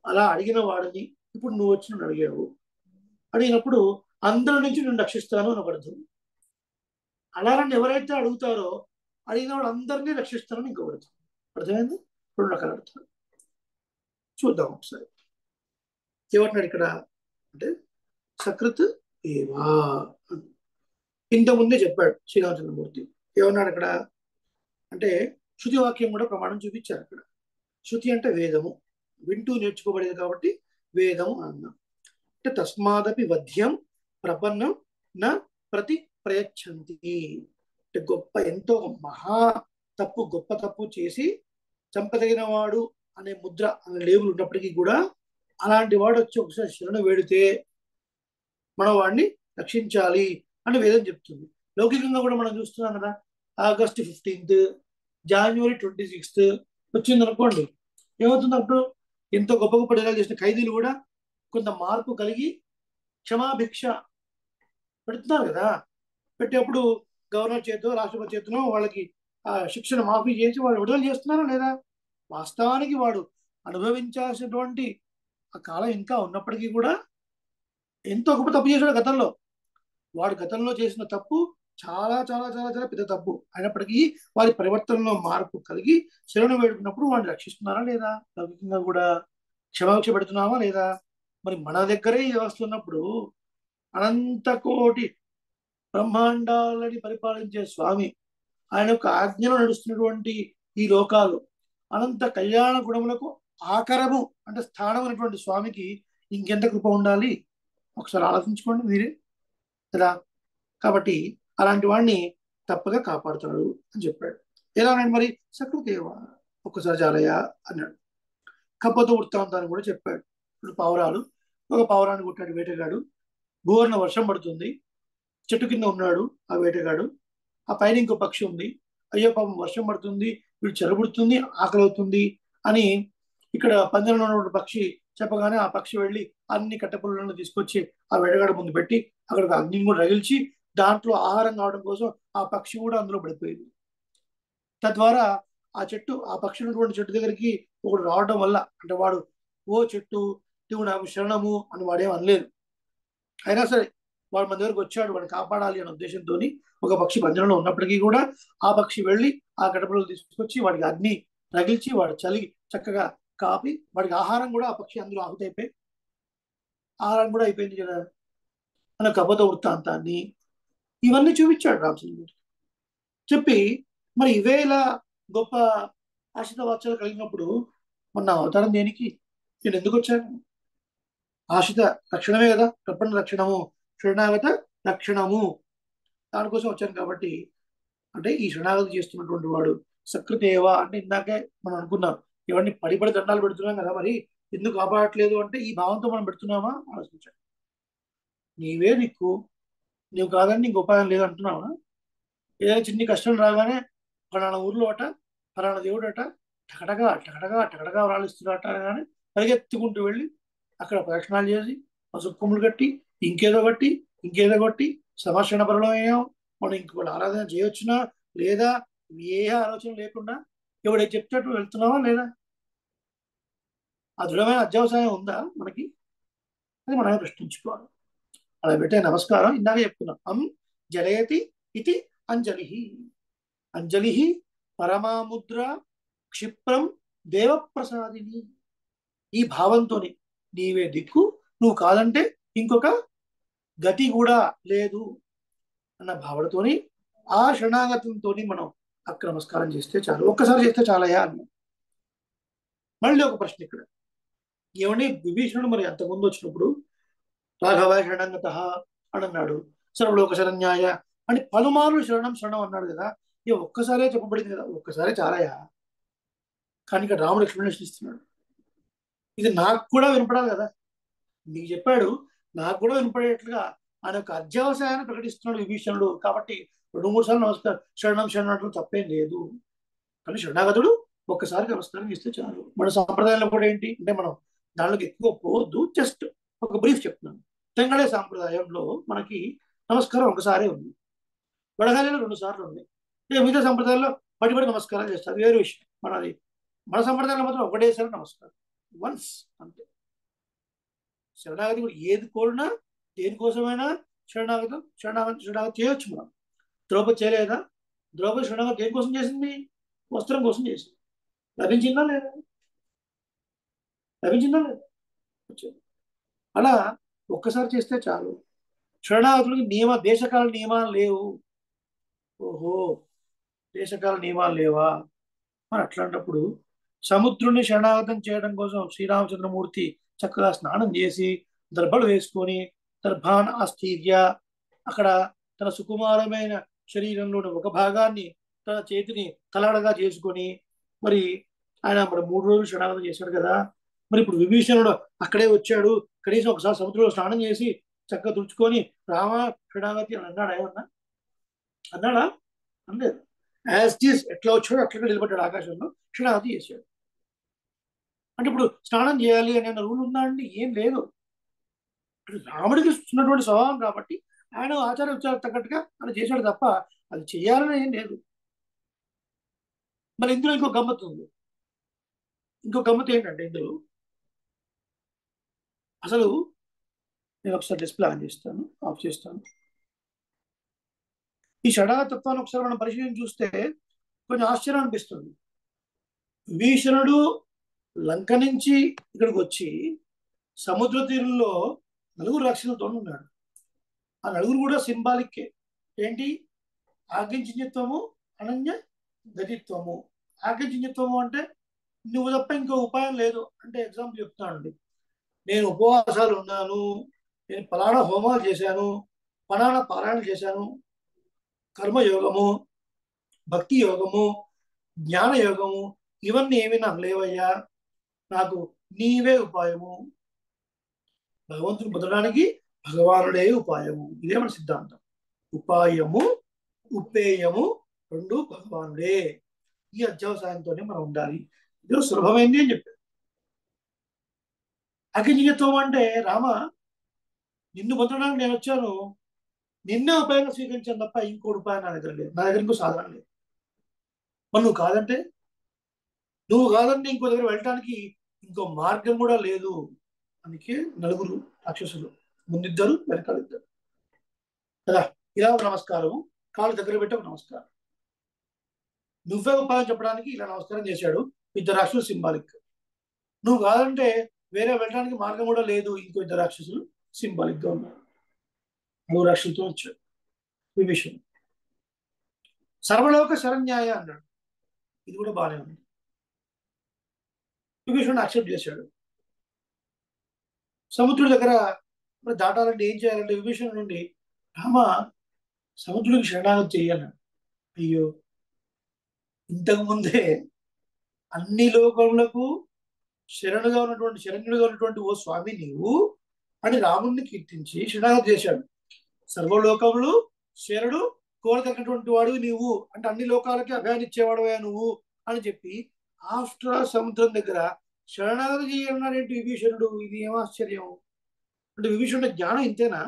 [SPEAKER 1] అలా అడిగిన వాడిని, ఇప్పుడు నువ్వు వచ్చి నన్ను అడిగావు, అడిగినప్పుడు అందరి నుంచి నేను రక్షిస్తాను అని ఒక అర్థం. అలా నన్ను ఎవరైతే అడుగుతారో అడిగిన వాడు అందరినీ రక్షిస్తానని ఇంకొక అర్థం. అర్థమైంది? రెండు రకాల అర్థాలు చూద్దాం ఒకసారి. ఏమంటున్నాడు ఇక్కడ అంటే సకృత్ ఏవా ఇంతకుముందే చెప్పాడు శ్రీరామచంద్రమూర్తి. ఏమన్నాడు అక్కడ అంటే శృతి వాక్యం కూడా ప్రమాణం చూపించారు అక్కడ. శృతి అంటే వేదము, వింటూ నేర్చుకోబడేది కాబట్టి వేదము అన్నాం. అంటే తస్మాదపి వధ్యం ప్రపన్నం నా ప్రతి ప్రయచ్చంతి. అంటే గొప్ప ఎంతో మహా తప్పు, గొప్ప తప్పు చేసి చంపదగిన వాడు అనే ముద్ర అనే లేబుల్ ఉన్నప్పటికీ కూడా అలాంటి వాడు వచ్చి ఒకసారి శరణు వేడితే మనం వాడిని రక్షించాలి అని వేదం చెప్తుంది. లౌకికంగా కూడా మనం చూస్తున్నాం కదా. ఆగస్టు 15, జనవరి 26 వచ్చింది అనుకోండి, ఏమవుతుంది అప్పుడు ఎంతో గొప్ప గొప్ప డైలాగ్ చేసిన ఖైదీలు కూడా కొంత మార్పు కలిగి క్షమాభిక్ష పెడుతున్నారు కదా. పెట్టేప్పుడు గవర్నర్ చేతిలో రాష్ట్రపతి చేతిలో వాళ్ళకి ఆ శిక్షణ మాఫీ చేసి వాళ్ళు విడుదల చేస్తున్నారా లేదా? వాస్తవానికి వాడు అనుభవించాల్సినటువంటి ఆ కాలం ఇంకా ఉన్నప్పటికీ కూడా ఎంతో గొప్ప తప్పు చేశాడు గతంలో. వాడు గతంలో చేసిన తప్పు చాలా చాలా చాలా చాలా పెద్ద తప్పు అయినప్పటికీ వారి పరివర్తనలో మార్పు కలిగి శరణు వేడుకున్నప్పుడు వాడిని రక్షిస్తున్నారా లేదా? లౌకికంగా కూడా క్షమాభిక్ష పెడుతున్నామా లేదా? మరి మన దగ్గరే ఈ వ్యవస్థ ఉన్నప్పుడు అనంత కోటి బ్రహ్మాండాలని పరిపాలించే స్వామి, ఆయన యొక్క ఆజ్ఞలో నడుస్తున్నటువంటి ఈ లోకాలు, అనంత కళ్యాణ గుణములకు ఆకరము అంటే స్థానం అనేటువంటి స్వామికి ఇంకెంత కృప ఉండాలి? ఒకసారి ఆలోచించుకోండి మీరే కదా. కాబట్టి అలాంటి వాడిని తప్పగా కాపాడుతాడు అని చెప్పాడు. ఎలా అన్నాడు మరి? సకృదేవ ఒక్కసారి చాలయ్యా అన్నాడు. కపోత వృత్తాంతాన్ని కూడా చెప్పాడు. ఇప్పుడు పావురాలు, ఒక పావురాన్ని కొట్టాడు వేటగాడు. భూవర్ణ వర్షం పడుతుంది, చెట్టు కింద ఉన్నాడు ఆ వేటగాడు. ఆ పైన ఇంకో పక్షి ఉంది. అయ్యో పాపం వర్షం పడుతుంది, వీడు చెరబుడుతుంది, ఆకలి అవుతుంది అని ఇక్కడ పంజరంలో ఉన్న పక్షి చెప్పగానే ఆ పక్షి వెళ్ళి అన్ని కట్టెపుల్లను తీసుకొచ్చి ఆ వేటగాడు ముందు పెట్టి అక్కడ ఒక అగ్నిని కూడా రగిల్చి దాంట్లో ఆహారం కావడం కోసం ఆ పక్షి కూడా అందులో పడిపోయింది. తద్వారా ఆ చెట్టు, ఆ పక్షి ఉన్నటువంటి చెట్టు దగ్గరికి ఒకడు రావడం వల్ల, అంటే వాడు ఓ చెట్టు నువ్వు నాకు శరణము అని వాడేం అనలేదు. అయినా సరే వాడు మన దగ్గరకు వచ్చాడు, వాడిని కాపాడాలి అనే ఉద్దేశంతో ఒక పక్షి పంజరంలో ఉన్నప్పటికీ కూడా ఆ పక్షి వెళ్ళి ఆ కట్టెపుల్లలు తీసుకొచ్చి వాడికి అగ్ని రగిల్చి వాడు చలి చక్కగా కాపి వాడికి ఆహారం కూడా ఆ పక్షి అందులో ఆహుతైపోయి ఆహారం కూడా అయిపోయింది కదా అన్న కపోత వృత్తాంతాన్ని ఇవన్నీ చూపించాడు రామచంద్రుడు. చెప్పి మరి ఇవే ఇలా గొప్ప ఆశ్రిత వాత్సలు కలిగినప్పుడు మొన్న అవతారం దేనికి, నేను ఎందుకు వచ్చాను? ఆశ్రిత రక్షణమే కదా, ప్రపంచ రక్షణము, శరణాగత రక్షణము, దానికోసం వచ్చాను. కాబట్టి అంటే ఈ శరణాగతి చేస్తున్నటువంటి వాడు సకృతేవ అంటే ఇందాకే మనం అనుకున్నాం, ఇవన్నీ పడి దండాలు పెడుతున్నాం కదా, మరి ఎందుకు కాపాడట్లేదు అంటే ఈ భావంతో మనం పెడుతున్నామా ఆలోచించాడు. నీవే దిక్కు, నీవు కాదని నీకు ఉపాయం లేదు అంటున్నావా? ఏదైనా చిన్ని కష్టం రాగానే ఫలానా ఊర్లో అట ఫలానా దేవుడు అట టకటగా టకటగా టకటగా రాలిస్తున్నట్ట అనగానే పరిగెత్తుకుంటూ వెళ్ళి అక్కడ ప్రదక్షిణాలు చేసి పసుపు కొమ్ములు కట్టి ఇంకేదో కొట్టి సమర్షణ పరలో అయ్యాం. మనం ఇంకొకటి ఆరాధన చేయొచ్చునా లేదా? ఏ ఆలోచన లేకుండా ఎవడైతే చెప్తాడు వెళ్తున్నావా లేదా? ఆ దృఢమైన అధ్యావసాయం ఉందా మనకి? అది మనమే ప్రశ్నించుకోవాలి. అలా పెట్టే నమస్కారం ఇందాక చెప్తున్నాం. జలయతి ఇది అంజలి. అంజలి పరమాముద్ర క్షిప్రం దేవప్రసాదిని. ఈ భావంతో నీవే దిక్కు, నువ్వు కాదంటే ఇంకొక గతి కూడా లేదు అన్న భావనతోని ఆ శరణాగతంతో మనం అక్కడ నమస్కారం చేస్తే చాలు. ఒక్కసారి చేస్తే చాలయా అన్న. మళ్ళీ ఒక ప్రశ్న ఇక్కడ, ఏమని విభీషణుడు మరి అంతకుముందు వచ్చినప్పుడు రాఘవాయ శరణంగత అని అన్నాడు, సర్వలోక శరణ్యాయ అని పలుమార్లు శరణం అన్నాడు కదా. ఇక ఒక్కసారే చెప్పబడింది కదా, ఒక్కసారే చాలయా. కానీ ఇక్కడ రాముడు ఎక్స్ప్లెనేషన్ ఇస్తున్నాడు. ఇది నాకు కూడా వినపడాలి కదా, నీకు చెప్పాడు నాకు కూడా వినపడేట్లుగా ఆయన యొక్క అధ్యావసాయాన్ని ప్రకటిస్తున్నాడు విభీషణుడు. కాబట్టి 2-3 సార్లు నమస్కారం శరణం అంటూ తప్పేం లేదు. కానీ శరణాగతుడు ఒక్కసారి నమస్కారం ఇస్తే చాలు. మన సాంప్రదాయంలో కూడా ఏంటి అంటే మనం దానిలోకి ఎక్కువ పోవద్దు, జస్ట్ ఒక బ్రీఫ్ చెప్తున్నాను. తెంగళే సాంప్రదాయంలో మనకి నమస్కారం ఒకసారి ఉంది, వడగాలిలో 2 సార్లు ఉంది. ఇక మిగతా సంప్రదాయాల్లో పడి పడి నమస్కారం చేస్తారు, వేరే విషయం. మన సంప్రదాయంలో మాత్రం ఒకటేసారి నమస్కారం, వన్స్ అంతే. శరణాగతి కూడా ఏది కోరినా దేనికోసమైనా శరణాగతి చేయొచ్చు మనం. ద్రౌపది చేయలేదా? ద్రౌపది శరణాగతి దేనికోసం చేసింది? వస్త్రం కోసం చేసింది. లభించిందా లేదా? లభించిందా లేదా? వచ్చింది. అలా ఒక్కసారి చేస్తే చాలు. శరణాగతులకి దేశకాల నియమాలు లేవు. ఓహో, దేశకాల నియమాలు లేవా? మరి అట్లాంటప్పుడు సముద్రుని శరణాగతం చేయడం కోసం శ్రీరామచంద్రమూర్తి చక్కగా స్నానం చేసి దర్భలు వేసుకొని దర్భాన్ ఆస్థీర్య, అక్కడ తన సుకుమారమైన శరీరంలోని ఒక భాగాన్ని తన చేతిని తలాడగా చేసుకొని మరి ఆయన మరి 3 రోజులు శరణాగతం చేశాడు కదా. మరి ఇప్పుడు విభీషణుడు అక్కడే వచ్చాడు, కనీసం ఒకసారి సముద్రంలో స్నానం చేసి చక్కగా తుడుచుకొని రామ శరణాగతి అని అన్నాడా? ఏమన్నా అన్నాడా? అనలేదు. యాజ్ టీస్ ఎట్లా వచ్చాడో అట్లా నిలబడ్డాడు ఆకాశంలో, శరణాగతి చేశాడు. అంటే ఇప్పుడు స్నానం చేయాలి అనే రూల్ ఉందా అండి? ఏం లేదు. రాముడికి ఉన్నటువంటి స్వభావం కాబట్టి ఆయన ఆచార విచారాలు తగ్గట్టుగా ఆయన చేశాడు తప్ప అది చేయాలని ఏం లేదు. మరి ఇందులో ఇంకో గమ్మత్తు ఉంది. ఇంకో గమ్మత్తు ఏంటంటే ఇందులో అసలు నేను ఒకసారి డిస్ప్లే ఆన్ చేస్తాను, ఆఫ్ చేస్తాను. ఈ షడాతత్వాన్ని ఒకసారి మనం పరిశీలించి చూస్తే కొంచెం ఆశ్చర్యం అనిపిస్తుంది. విభీషణుడు లంక నుంచి ఇక్కడికి వచ్చి సముద్ర తీరంలో 4 రాక్షసులతో ఉన్నాడు. ఆ 4 కూడా సింబాలిక్కే. ఏంటి? ఆజ్ఞించిత్వము, అనన్య గతిత్వము. ఆజ్ఞించిత్వము అంటే నువ్వు తప్ప ఇంకో ఉపాయం లేదు అంటే. ఎగ్జాంపుల్ చెప్తానండి, నేను ఉపవాసాలు ఉన్నాను, నేను ఫలానా హోమాలు చేశాను, ఫలానా పారాయణ చేశాను, కర్మయోగము, భక్తి యోగము, జ్ఞాన యోగము, ఇవన్నీ ఏమీ నాకు లేవయ్యా, నాకు నీవే ఉపాయము. భగవంతుని పొందడానికి భగవానుడే ఉపాయము. ఇదే మన సిద్ధాంతం. ఉపాయము ఉపేయము 2 భగవానుడే. ఈ అధ్యావసాయంతోనే మనం ఉండాలి. ఇది సులభమైంది అని చెప్పారు. అగ్నియత్వం అంటే రామ నిన్ను పొందడానికి నేను వచ్చాను, నిన్నే ఉపాయంగా స్వీకరించాను తప్ప ఇంకోటి ఉపాయం నా దగ్గర లేదు, నా దగ్గర ఇంకో సాధన లేదు. మరి నువ్వు కాదంటే ఇంకో దగ్గర వెళ్ళటానికి ఇంకో మార్గం కూడా లేదు. అందుకే 4 రాక్షసులు, ముందిద్దరు వెనకాలిద్దరు కదా. ఇలా నమస్కారం, కాళ్ళు దగ్గర పెట్టి ఒక నమస్కారం. నువ్వే ఉపాయం చెప్పడానికి ఇలా నమస్కారం చేశాడు. 2 రాక్షసులు సింబాలిక్. నువ్వు కాదంటే వేరే వెళ్ళడానికి మార్గం కూడా లేదు, ఇంకో 2 రాక్షసులు సింబాలిక్ గా ఉన్నారు. 3 రాక్షసులతో వచ్చాడు విభీషణుడు. సర్వలోక శరణ్యాయ అన్నాడు. ఇది కూడా బాగానే ఉంది. విభీషణుడు యాక్సెప్ట్ చేశాడు. సముద్రుడి దగ్గర మరి దాటాలంటే ఏం చేయాలంటే విభీషణుడి నుండి రామ సముద్రుడికి శరణాగతి చెయ్యాలి. అయ్యో, ఇంతకు ముందే అన్ని లోకములకు శరణుడుగా ఉన్నటువంటి ఓ స్వామి నీవు అని రాముడిని కీర్తించి శరణాగతి చేశాడు. సర్వలోకములు శరణుడు కోరతగినటువంటి వాడు నీవు అంటే అన్ని లోకాలకి అభయాన్నిచ్చేవాడువే నువ్వు అని చెప్పి ఆఫ్టర్ సముద్రం దగ్గర శరణాగతి చేయన్నాడేంటి విభీషణుడు? ఇది ఏం ఆశ్చర్యం! అంటే విభీషణుడి జ్ఞానం ఇంతేనా?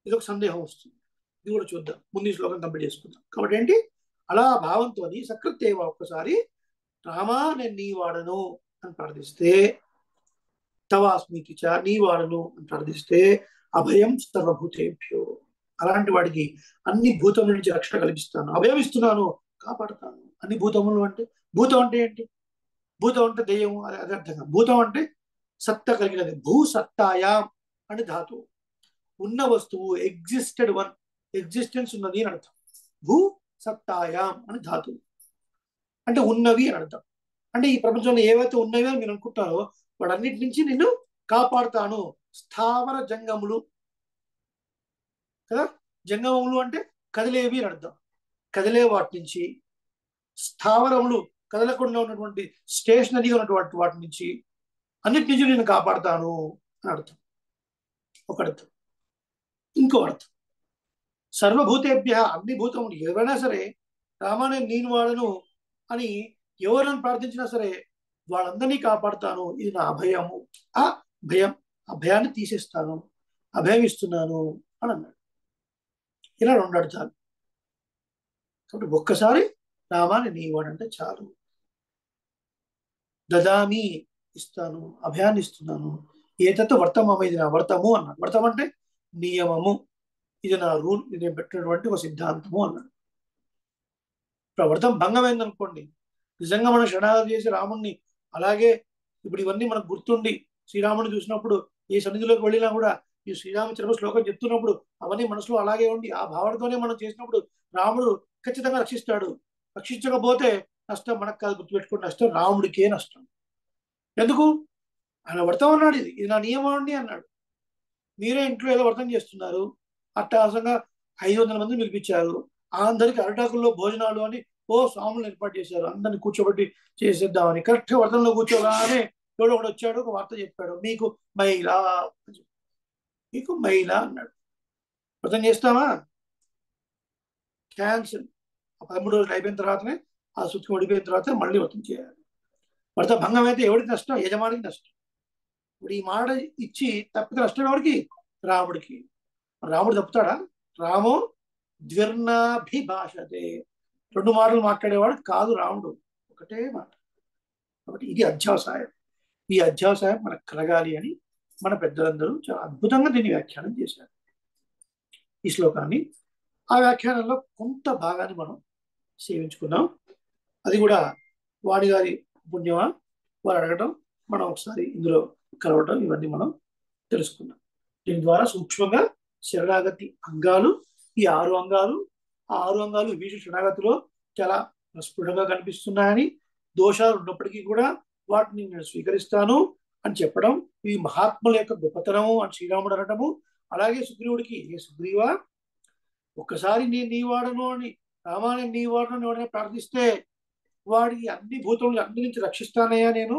[SPEAKER 1] ఇది ఒక సందేహం వస్తుంది. ఇది కూడా చూద్దాం, ముందు ఈ శ్లోకం కంప్లీట్ చేసుకుందాం. కాబట్టి ఏంటి, అలా భావంతో సకృత్తేవ ఒక్కసారి రామా నేను నీ వాడను అని ప్రార్థిస్తే, తవాస్మితి చ నీ వాడను అని ప్రార్థిస్తే అభయం సర్వభూతేభ్యో, అలాంటి వాడికి అన్ని భూతముల నుంచి రక్షణ కల్పిస్తాను, అభయం ఇస్తున్నాను, కాపాడుతాను. అన్ని భూతములు అంటే భూతం అంటే ఏంటి? భూతం అంటే దెయ్యము, అదే అర్థంగా. భూతం అంటే సత్త కలిగినది. భూ సత్తాయాం అని ధాతువు. ఉన్న వస్తువు, ఎగ్జిస్టెడ్ వన్, ఎగ్జిస్టెన్స్ ఉన్నది అని అర్థం. భూ సత్తాయాం అని ధాతువు అంటే ఉన్నవి అని అర్థం. అంటే ఈ ప్రపంచంలో ఏవైతే ఉన్నవి అని మీరు అనుకుంటారో వాటన్నిటి నుంచి నేను కాపాడుతాను. స్థావర జంగములు కదా. జంగమములు అంటే కదిలేవి అని అర్థం. కదిలే వాటి నుంచి, స్థావరములు కదలకుండా ఉన్నటువంటి స్టేషనరీగా ఉన్నటువంటి వాటి నుంచి, అన్నిటి నుంచి నేను కాపాడుతాను అని అర్థం. ఒక అర్థం. ఇంకో అర్థం, సర్వభూతేభ్య అన్ని భూతములు ఎవరైనా సరే రామానే నేను వాడను అని ఎవరైనా ప్రార్థించినా సరే వాళ్ళందరినీ కాపాడుతాను. ఇది నా అభయము. ఆ భయం అభయాన్ని తీసేస్తాను, అభయం ఇస్తున్నాను అని అన్నాడు. ఇలా 2 అర్థాలు. కాబట్టి ఒక్కసారి రామాని నీవాడంటే చాలు. దదామి ఇస్తాను, అభయాన్ని ఇస్తున్నాను. ఏతత్ వర్తమమ, ఇది నా వర్తము అన్నాడు. వర్తం అంటే నియమము, ఇది నా రూల్, ఇది నేను పెట్టినటువంటి ఒక సిద్ధాంతము అన్నాడు. ఇప్పుడు వర్తం భంగమైందనుకోండి, నిజంగా మనం శరణాగతి చేసి రాముణ్ణి అలాగే ఇప్పుడు ఇవన్నీ మనకు గుర్తుండి శ్రీరాముని చూసినప్పుడు ఏ సన్నిధిలోకి వెళ్ళినా కూడా ఈ శ్రీరామచంద్ర శ్లోకం చెప్తున్నప్పుడు అవన్నీ మనసులో అలాగే ఉండి ఆ భావనతోనే మనం చేసినప్పుడు రాముడు ఖచ్చితంగా రక్షిస్తాడు. రక్షించకపోతే నష్టం మనకు కాదు, గుర్తుపెట్టుకుని నష్టం రాముడికే నష్టం. ఎందుకు? ఆయన వ్రతం అన్నాడు, ఇది నా నియమం అండి అన్నాడు. మీరే ఇంట్లో ఏదో వ్రతం చేస్తున్నారు, అట్టహాసంగా 500 మందిని పిలిపించారు, అందరికి అరటాకుల్లో భోజనాలు అని స్వాములను ఏర్పాటు చేశారు, అందరిని కూర్చోబెట్టి చేసేద్దామని. కరెక్ట్గా వ్రతంలో కూర్చోగానే ఎవడో ఒకడు వచ్చాడు, ఒక వార్త చెప్పాడు, మీకు మైలా, మీకు మైలా అన్నాడు. వ్రతం చేస్తామా? క్యాన్సిల్. 13 రోజులు అయిపోయిన తర్వాతనే ఆ సుత్తి ఓడిపోయిన తర్వాత మళ్ళీ వ్రతం చేయాలి. వ్రత భంగం అయితే ఎవరికి నష్టం? యజమానికి నష్టం. ఇప్పుడు ఈ మాట ఇచ్చి తప్పితే నష్టం ఎవరికి? రాముడికి. రాముడు తప్పుతాడా? రామో ద్విర్నాభిభాషతే, 2 మాటలు మాట్లాడేవాడు కాదు రాముడు, ఒకటే మాట. కాబట్టి ఇది అధ్యావసాయం. ఈ అధ్యావసాయం మనకు కలగాలి అని మన పెద్దలందరూ చాలా అద్భుతంగా దీన్ని వ్యాఖ్యానం చేశారు ఈ శ్లోకాన్ని. ఆ వ్యాఖ్యానంలో కొంత భాగాన్ని మనం సేవించుకున్నాం. అది కూడా వాణి గారి పుణ్యమా, వారు అడగటం, మనం ఒకసారి ఇందులో కలవటం, ఇవన్నీ మనం తెలుసుకున్నాం. దీని ద్వారా సూక్ష్మంగా శరణాగతి అంగాలు, ఈ 6 అంగాలు, ఆ 6 అంగాలు విభీషణ శరణాగతిలో చాలా స్ఫుటంగా కనిపిస్తున్నాయని, దోషాలు ఉన్నప్పటికీ కూడా వాటిని నేను స్వీకరిస్తాను అని చెప్పడం, ఈ మహాత్ముల యొక్క గొప్పతనము అని శ్రీరాముడు అనటము. అలాగే సుగ్రీవుడికి, ఏ సుగ్రీవా, ఒక్కసారి నేను నీ వాడను అని, రామాయణ నీ వాడను అని ఎవరైనా ప్రార్థిస్తే వాడికి అన్ని భూతములు అన్ని నుంచి రక్షిస్తానయ్యా నేను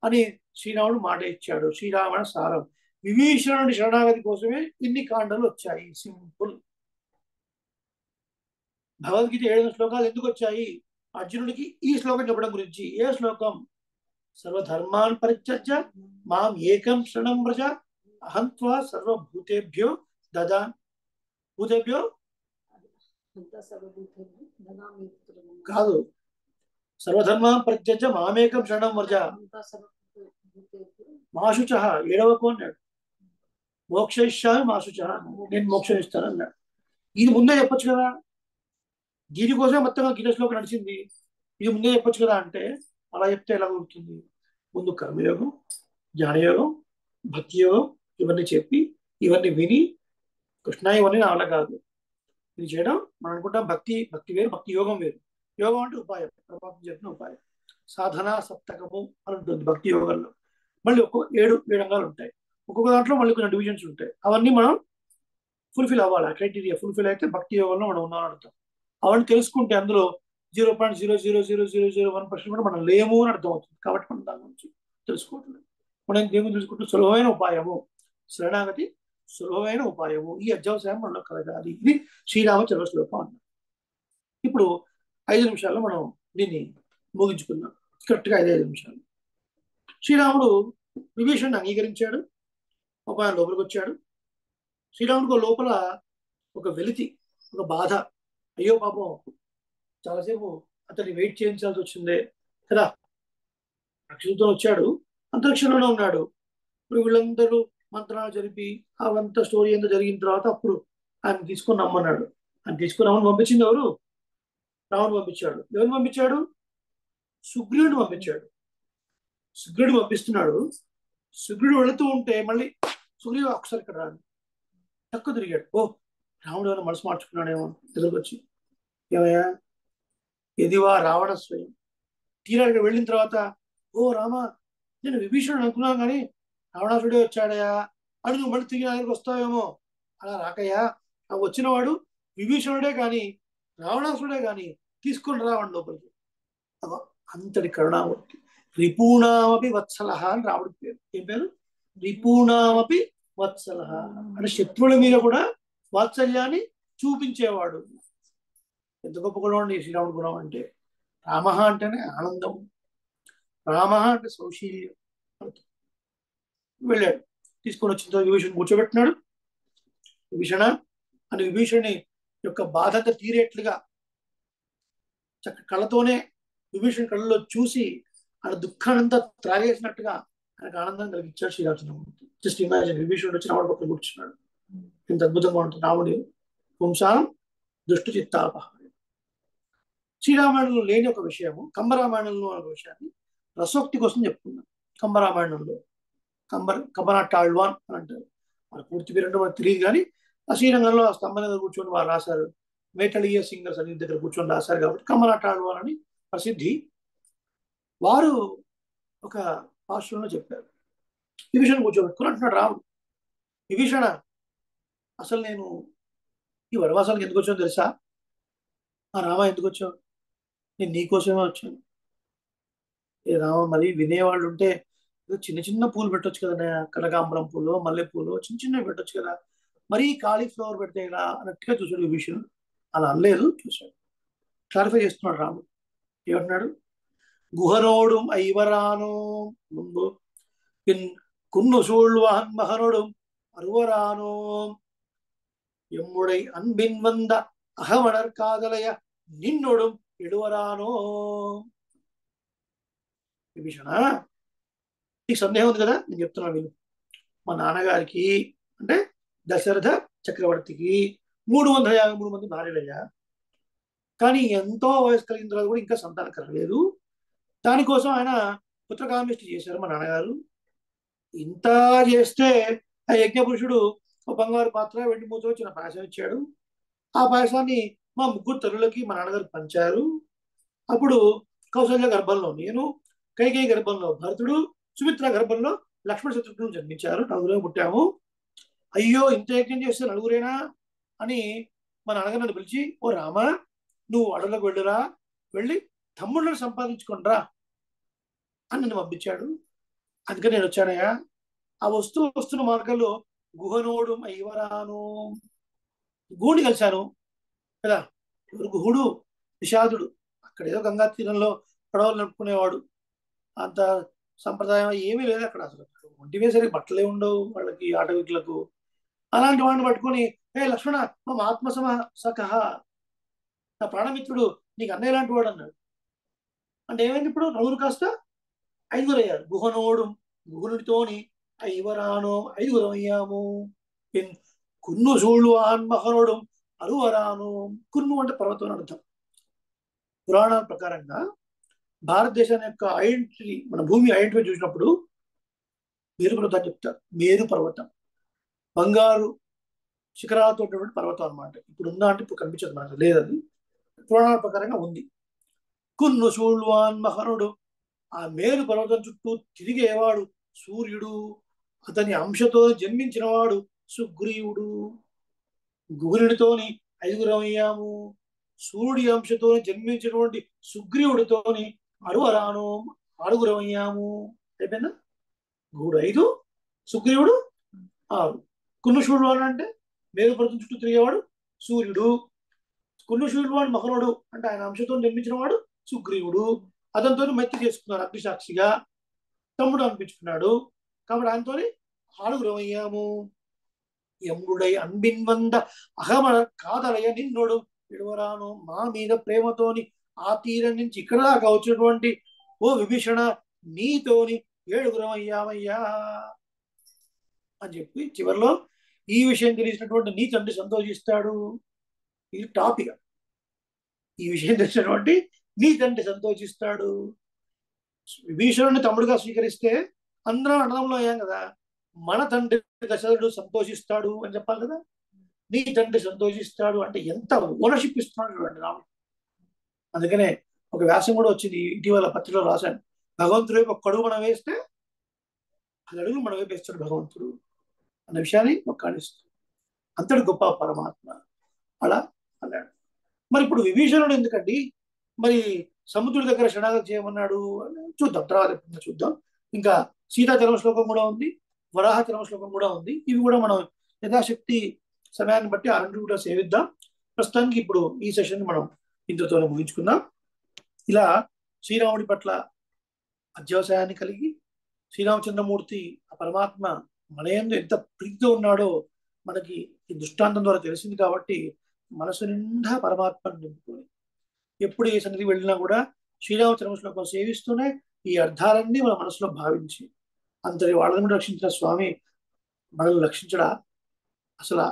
[SPEAKER 1] అని శ్రీరాముడు మాట ఇచ్చాడు. శ్రీరామణ సారం. విభీషణుడి శరణాగతి కోసమే ఇన్ని కాండలు వచ్చాయి. సింపుల్. భగవద్గీత 7 శ్లోకాలు ఎందుకు వచ్చాయి? అర్జునుడికి ఈ శ్లోకం చెప్పడం గురించి. ఏ శ్లోకం? సర్వధర్మాన్ పరిత్యజ్య మాం ఏకం శరణం వ్రజ అహం త్వా సర్వభూతేభ్యో దదా భూతేభ్యో కాదు, సర్వధర్మాన్ పరిత్యజ్య మామేకం శరణం వ్రజ మాశుచ 7వ అన్నాడు. మోక్షయిష్యామి మాశుచ, నేను మోక్షం ఇస్తాను అన్నాడు. ఇది ముందే చెప్పొచ్చు కదా, దీనికోసమే మొత్తంగా గీత శ్లోకం నడిచింది. ఇది ముందే చెప్పొచ్చు కదా అంటే, అలా చెప్తే ఎలా ఉంటుంది? ముందు కర్మయోగం, జ్ఞానయోగం, భక్తి యోగం ఇవన్నీ చెప్పి, ఇవన్నీ విని, కృష్ణ ఇవన్నీ నా వల్ల కాదు ఇది చేయడం. మనం అనుకుంటాం భక్తి వేరు, భక్తి యోగం వేరు. యోగం అంటే ఉపాయం, పరమాత్మ చెప్పిన ఉపాయం. సాధన సప్తకము అని ఉంటుంది భక్తి యోగంలో. మళ్ళీ 7 అంగాలు ఉంటాయి. ఒక్కొక్క దాంట్లో మళ్ళీ కొన్ని డివిజన్స్ ఉంటాయి. అవన్నీ మనం ఫుల్ఫిల్ అవ్వాలి. క్రైటీరియా ఫుల్ఫిల్ అయితే భక్తి యోగంలో మనం ఉన్నామని అర్థం. అవన్నీ తెలుసుకుంటే అందులో 0.00001% కూడా మనం లేము అని అర్థం అవుతుంది. కాబట్టి మనం దాని గురించి తెలుసుకోవట్లేదు. మనం దేవుని తెలుసుకుంటూ సులభమైన ఉపాయము శరణాగతి, సులభమైన ఉపాయము. ఈ అధ్యావసాయం మనలో కలగాలి. ఇది శ్రీరామచంద్ర శ్లోకం అన్నారు. ఇప్పుడు 5 నిమిషాల్లో మనం దీన్ని ముగించుకుందాం. కరెక్ట్గా 5 నిమిషాలు. శ్రీరాముడు విభీషణుని అంగీకరించాడు, ఉపాయం లోపలికి వచ్చాడు. శ్రీరాముడికి లోపల ఒక వెలితి, ఒక బాధ. అయ్యో పాపం, చాలాసేపు అతన్ని వెయిట్ చేయించాల్సి వచ్చిందే కదా. రక్షణతో వచ్చాడు, అంతరిక్షంలోనే ఉన్నాడు. ఇప్పుడు వీళ్ళందరూ మంత్రాలు జరిపి అవంతా స్టోరీ అంతా జరిగిన తర్వాత అప్పుడు ఆయన తీసుకొని రమ్మన్నాడు. ఆయన తీసుకొని రమ్మని పంపించింది ఎవరు? రాముడు పంపించాడు. ఎవరిని పంపించాడు? సుగ్రీవుడిని పంపించాడు. సుగ్రీవుడు పంపిస్తున్నాడు. సుగ్రీవుడు వెళుతూ ఉంటే మళ్ళీ సుగ్రీవుడు ఒకసారి ఇక్కడ రాదు, తక్కువ తిరిగాడు. రాముడు ఏమైనా మనసు మార్చుకున్నాడేమో ఎదురుకొచ్చి. ఏమయ్యా, ఎదివా రావణ స్వయం. తీరానికి వెళ్ళిన తర్వాత, రామా, నేను విభీషణుడు అనుకున్నాను కానీ రావణాసుడే వచ్చాడయా అని నువ్వు మళ్ళీ తిరిగి నా దగ్గరికి వస్తావేమో. అలా రాకయ్యా, వచ్చినవాడు విభీషణుడే కానీ రావణాసుడే కానీ తీసుకొని రావడం లోపలికి. అంతటి కరుణామూర్తి. రిపూణామపి వత్సల అని రాముడికి పేరు. ఏం పేరు? రిపూణామపి వత్సల అంటే శత్రువుల మీద కూడా వాత్సల్యాన్ని చూపించేవాడు. ఎంత గొప్ప గుణం అండి శ్రీరాముడి గుణం అంటే. రామ అంటేనే ఆనందం, రామ అంటే సౌశీల్యం. వెళ్ళాడు. తీసుకొని వచ్చిన తర్వాత విభీషణ్ కూర్చోబెట్టినాడు. విభీషణ అని విభీషణుని యొక్క బాధంతా తీరేట్లుగా కళ్ళతోనే విభీషణ్ కళ్ళలో చూసి ఆయన దుఃఖానంతా త్రాగేసినట్టుగా ఆయనకు ఆనందం కలిగించాడు శ్రీరామచంద్రమూర్తి. జస్ట్ ఇమాజిన్, విభీషణుడు వచ్చి రాముడు పక్కన కూర్చున్నాడు. ఇంత అద్భుతంగా ఉంటుంది రాముడి పుంసాం దుష్టు చిత్తాపహ. శ్రీరామాయణంలో లేని ఒక విషయము కంబరామాయణంలో ఒక విషయాన్ని రసోక్తి కోసం చెప్పుకున్నాం. కంబరామాయణంలో కంబనాటాళ్వాన్ అని అంటారు. మన పూర్తి పేరు మనకు తెలియదు, కానీ ఆ శ్రీరంగంలో ఆ స్తంభం దగ్గర కూర్చొని వారు రాశారు. మేటలియ సింగర్స్ అని దగ్గర కూర్చొని రాశారు కాబట్టి కంబనాటాళ్వాన్ అని ప్రసిద్ధి. వారు ఒక భాషలో చెప్పారు. విభీషణ కూర్చోబెట్టుకుని అంటున్నాడు రాముడు, విభీషణ అసలు నేను ఈ వనవాసానికి ఎందుకు వచ్చాను తెలుసా? ఆ రామ ఎందుకు వచ్చావు? నేను నీకోసమే వచ్చాను. ఏ రామ, మరి వినేవాళ్ళు ఉంటే చిన్న చిన్న పూలు పెట్టొచ్చు కదా, కనకాంబరం పూలు, మల్లె పూలు చిన్న చిన్నవి పెట్టొచ్చు కదా, మరీ కాలీఫ్లవర్ పెడితే ఇలా అన్నట్టుగా చూసాడు విభీషణుడు. అలా అనలేదు, చూశాడు. క్లారిఫై చేస్తున్నాడు రాముడు. ఏమంటున్నాడు? గుహనోడు ఐవరాను ముందు పిన్ కున్ను సూళ్వాన్ మహనుడు అరువరాను ఎమ్ముడై అన్బిన్ వంద అహమణర్ కాదలయ నిన్నోడు ఎడువరానో. విభీషణ, నీకు సందేహం ఉంది కదా, నేను చెప్తున్నాను విను. మా నాన్నగారికి అంటే దశరథ చక్రవర్తికి 353 మంది భార్యలయ్యా. కానీ ఎంతో వయసు కలిగిన తర్వాత కూడా ఇంకా సంతానం కలగలేదు. దానికోసం ఆయన పుత్రకామిష్టి చేశారు మా నాన్నగారు. ఇంత చేస్తే ఆ యజ్ఞ పురుషుడు ఒక బంగారు పాత్ర, వెండి మూతలో చిన్న పాయసం ఇచ్చాడు. ఆ పాయసాన్ని మా ముగ్గురు తల్లులకి మా నాన్నగారు పంచారు. అప్పుడు కౌసల్య గర్భంలో నేను, కైకేయి గర్భంలో భరతుడు, సుమిత్ర గర్భంలో లక్ష్మణ శత్రుఘ్నులు జన్మించారు. నలుగురే పుట్టాము. అయ్యో, ఇంత యజ్ఞం చేస్తే నలుగురేనా అని మా నాన్నగారు నన్ను పిలిచి, ఓ రామ, నువ్వు అడవులకు వెళ్ళురా, వెళ్ళి తమ్ముళ్ళని సంపాదించుకోండిరా అని నన్ను పంపించాడు. అందుకని నేను వచ్చానయ్యా. ఆ వస్తున్న మార్గంలో గుహనోడు ఐవరాను, గుహుని కలిశాను కదా. ఎవరు గుహుడు? నిషాదుడు. అక్కడ ఏదో గంగా తీరంలో పడవలు నడుపుకునేవాడు. అంత సంప్రదాయం ఏమీ లేదు అక్కడ. అసలు ఒంటి వేసరికి బట్టలే ఉండవు వాళ్ళకి, ఆటవికులకు. అలాంటి వాడిని పట్టుకొని, ఏ లక్ష్మణ మా ఆత్మసమ సఖ, నా ప్రాణమిత్రుడు, నీకు అన్నయ్య లాంటి వాడు అన్నాడు. అంటే ఏమైంది? ఇప్పుడు నలుగురు కాస్త 5 అయ్యారు. గుహనోడు, గుహునితోని ఐవరానో 5 అయ్యాము. కున్ను సూళ్వాన్ మహనుడు అరువరాను. కున్ను అంటే పర్వతం అని అర్థం. పురాణాల ప్రకారంగా భారతదేశాన్ని యొక్క ఐడెంటిటీ, మన భూమి ఐడెంటిటీ చూసినప్పుడు మేరు పర్వతాన్ని చెప్తారు. మేరు పర్వతం బంగారు శిఖరాలతో ఉన్నటువంటి పర్వతం అనమాట. ఇప్పుడు ఉందా అంటే ఇప్పుడు కనిపించదు మనకు, లేదని పురాణాల ప్రకారంగా ఉంది. కున్ను సూళ్వాన్ మహనుడు, ఆ మేరు పర్వతం చుట్టూ తిరిగేవాడు సూర్యుడు. అతని అంశతో జన్మించిన వాడు సుగ్రీవుడు. గుహునితోని 5 అయ్యాము. సూర్యుడి అంశతో జన్మించినటువంటి సుగ్రీవుడితోని అరువరాను 6 అయ్యాము. అయిపోయిందా? గుహుడు 5, సుగ్రీవుడు 6. కున్నుశూల్వాడు అంటే మేఘపర్వతం చుట్టూ తిరిగేవాడు సూర్యుడు. కున్నుశూల్వాడు మహనుడు అంటే ఆయన అంశతో జన్మించిన వాడు సుగ్రీవుడు. అతనితో మైత్రి చేసుకున్నాడు, అగ్నిసాక్షిగా తమ్ముడు అనిపించుకున్నాడు. కాబట్టి ఆయనతో 6 అయ్యాము. ఎమ్ముడై అన్బిన్ వంద అహమణ కాదలయ నిన్నోడు ఎడవరాను. మా మీద ప్రేమతోని ఆ తీరం నుంచి ఇక్కడ దాకా వచ్చినటువంటి ఓ విభీషణ, నీతోని 7 అయ్యామయ్యా అని చెప్పి చివరిలో ఈ విషయం తెలిసినటువంటి నీ తండ్రి సంతోషిస్తాడు. ఇది టాపిక్. ఈ విషయం తెలిసినటువంటి నీ తండ్రి సంతోషిస్తాడు. విభీషణుని తమ్ముడుగా స్వీకరిస్తే అందరం అన్నదమ్ములు అయ్యాం కదా. మన తండ్రి దశరథుడు సంతోషిస్తాడు అని చెప్పాలి కదా. నీ తండ్రి సంతోషిస్తాడు అంటే ఎంత ఓనర్షిప్ ఇస్తున్నాడు చూడండి రాముడు. అందుకనే ఒక వ్యాసం కూడా వచ్చింది, ఇటీవల పత్రికలో రాశాను. భగవంతుడు వైపు ఒక అడుగు మనం వేస్తే 10 అడుగులు మన వైపు వేస్తాడు భగవంతుడు అన్న విషయాన్ని ఒక్కాడిస్తుంది. అంతటి గొప్ప పరమాత్మ అలా అన్నాడు. మరి ఇప్పుడు విభీషణుడు ఎందుకండి మరి సముద్రుడి దగ్గర శరణాగతి చేయమన్నాడు? చూద్దాం, తర్వాత చూద్దాం. ఇంకా సీతా చరమ శ్లోకం కూడా ఉంది, వరాహ చరమ శ్లోకం కూడా ఉంది. ఇవి కూడా మనం యథాశక్తి సమయాన్ని బట్టి ఆ 2 కూడా సేవిద్దాం. ప్రస్తుతానికి ఇప్పుడు ఈ సెషన్ మనం ఇంతతోనే ముగించుకుందాం. ఇలా శ్రీరాముడి పట్ల అధ్యవసాయాన్ని కలిగి శ్రీరామచంద్రమూర్తి ఆ పరమాత్మ మన యందు ఎంత ప్రీతితో ఉన్నాడో మనకి ఈ దృష్టాంతం ద్వారా తెలిసింది. కాబట్టి మనసు నిండా పరమాత్మను నింపుకొని ఎప్పుడు ఏ సన్నిధికి వెళ్ళినా కూడా శ్రీరామచంద్ర శ్లోకం సేవిస్తూనే ఈ అర్థాలన్నీ మన మనసులో భావించి అంతటి వాళ్ళని కూడా రక్షించిన స్వామి మనల్ని రక్షించడా? అసలు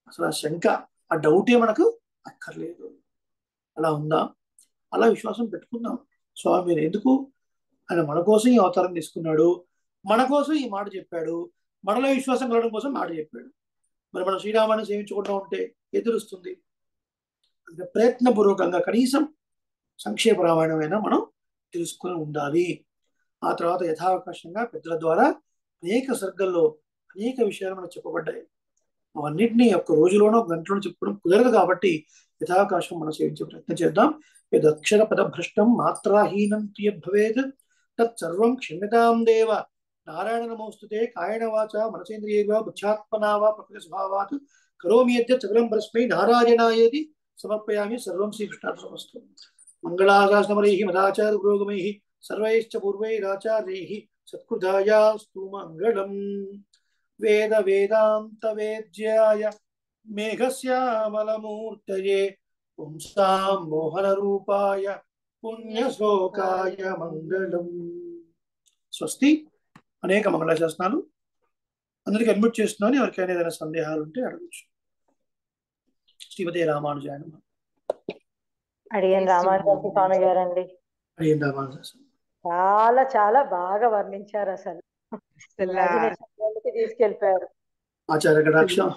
[SPEAKER 1] అసలు ఆ శంక, ఆ డౌటే మనకు అక్కర్లేదు. అలా ఉందా? అలా విశ్వాసం పెట్టుకుందాం. స్వామి ఎందుకు ఆయన మన కోసం ఈ అవతారం తీసుకున్నాడు, మన కోసం ఈ మాట చెప్పాడు, మనలో విశ్వాసం కలగడం కోసం మాట చెప్పాడు. మరి మనం శ్రీరామాన్ని సేవించుకుంటూ ఉంటే ఎదురుస్తుంది. అంటే ప్రయత్నపూర్వకంగా కనీసం సంక్షేప రామాయణమైనా మనం తెలుసుకొని ఉండాలి. ఆ తర్వాత యథావకాశంగా పెద్దల ద్వారా అనేక సర్గల్లో అనేక విషయాలు మనకు చెప్పబడ్డాయి. అవన్నింటినీ ఒక్క రోజులోనో గంటలోనో చెప్పడం కుదరదు. కాబట్టి యథావకాశం మనం సేవించే ప్రయత్నం చేద్దాం. యదక్షర పదభ్రష్టం మాత్రాహీనం యద్భవేత్ తత్సర్వం క్షమ్యతాం దేవ. నారాయణ నమోస్తుతే కాయన వాచ మనసేంద్రియైర్వా బుద్ధ్యాత్మనా వా ప్రకృతి స్వభావాత్ కరోమి యద్యత్ సకలం పరస్మై నారాయణాయేతి సమర్పయామి. సర్వం శ్రీకృష్ణార్పణమస్తు. మంగళాశాసనమరైః మదాచార్య పురోగమైః సర్వైశ్చ పూర్వైరాచార్యైః సత్కృతాయాస్తు మంగళం. వేద వేదాంత వేద్యాయ మేఘశ్యామలమూర్తయే పుంసాం మోహన రూపాయ పుణ్యశ్లోకాయ మంగళం. స్వస్తి. అనేక మంగళాశాసనాలు అందరికీ అడ్మిట్ చేస్తున్నాను. ఎవరికైనా ఏదైనా సందేహాలు ఉంటే అడగచ్చు. శ్రీమతే రామానుజాయ నమః.
[SPEAKER 2] అడియన్ రామానుజాచి స్వామి గారండి,
[SPEAKER 1] అడిగిన రామానుజాసనం
[SPEAKER 2] చాలా చాలా బాగా వర్ణించారు. అసలు
[SPEAKER 4] అసలు
[SPEAKER 2] ఇమాజినేషన్ తీసుకెళ్ళిపోయారు.
[SPEAKER 1] ఆచార్య కటాక్షం.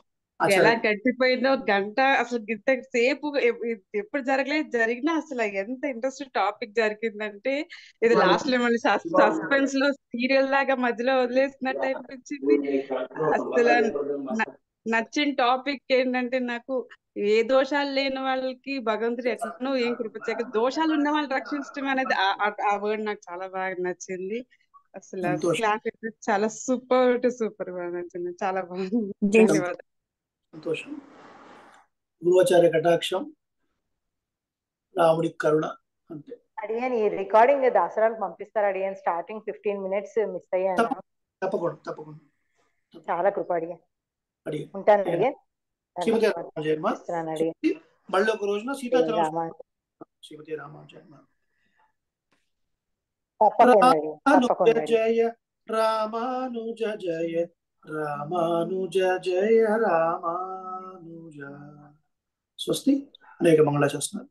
[SPEAKER 4] ఎలా
[SPEAKER 1] ఆచార్య
[SPEAKER 4] గడిచిపోయిందో గంట, అసలు ఇంత సేపు ఎప్పుడు జరగలేదు, జరిగినా అసలు ఎంత ఇంట్రెస్ట్ టాపిక్ జరిగిందంటే ఇది లాస్ట్ లో మళ్ళీ సస్పెన్స్ లో సీరియల్ లాగా మధ్యలో వదిలేసినట్టు అనిపించింది. అసలు నచ్చిన టాపిక్ ఏంటంటే నాకు ఏ దోషాలు లేని వాళ్ళకి భగవంతుడు ఎట్లనో ఏం కృపచేక, దోషాలు ఉన్న వాళ్ళు రక్షించడం అనేది ఆ వర్డ్ నాకు చాలా బాగా నచ్చింది. అసలు
[SPEAKER 1] సంతోషం.
[SPEAKER 4] క్లాస్ చాలా సూపర్ టు సూపర్ గా నచ్చింది. చాలా బాగుంది. ధన్యవాదాలు.
[SPEAKER 1] సంతోషం. గురువాచార్య కటాక్షం, రాముడి కరుణ అంతే.
[SPEAKER 2] అడియన్ ఈ రికార్డింగ్ దాసరాలు పంపిస్తారు అడియన్. స్టార్టింగ్ 15 minutes మిస్ అయ్యాను.
[SPEAKER 1] తప్పకుండా తప్పకుండా
[SPEAKER 2] చాలా కృప అడియన్.
[SPEAKER 1] అడిగి
[SPEAKER 2] ఉంటాను అడియన్.
[SPEAKER 1] శ్రీమతి రామానుజన్మ.
[SPEAKER 2] ఇస్తున్నాను అడియన్.
[SPEAKER 1] మళ్ళీ ఒక రోజున సీతాచలం
[SPEAKER 2] రామానుజ
[SPEAKER 1] శ్రీమతి రామానుజన్మ.
[SPEAKER 2] తప్పకుండా అడియన్, తప్పకుండా
[SPEAKER 1] రామానుజ
[SPEAKER 2] అడియన్.
[SPEAKER 1] జయ రామానుజ జయ రామానుజ జయ రామానుజ. స్వస్తి. అనేక మంగళాశాసనాలు.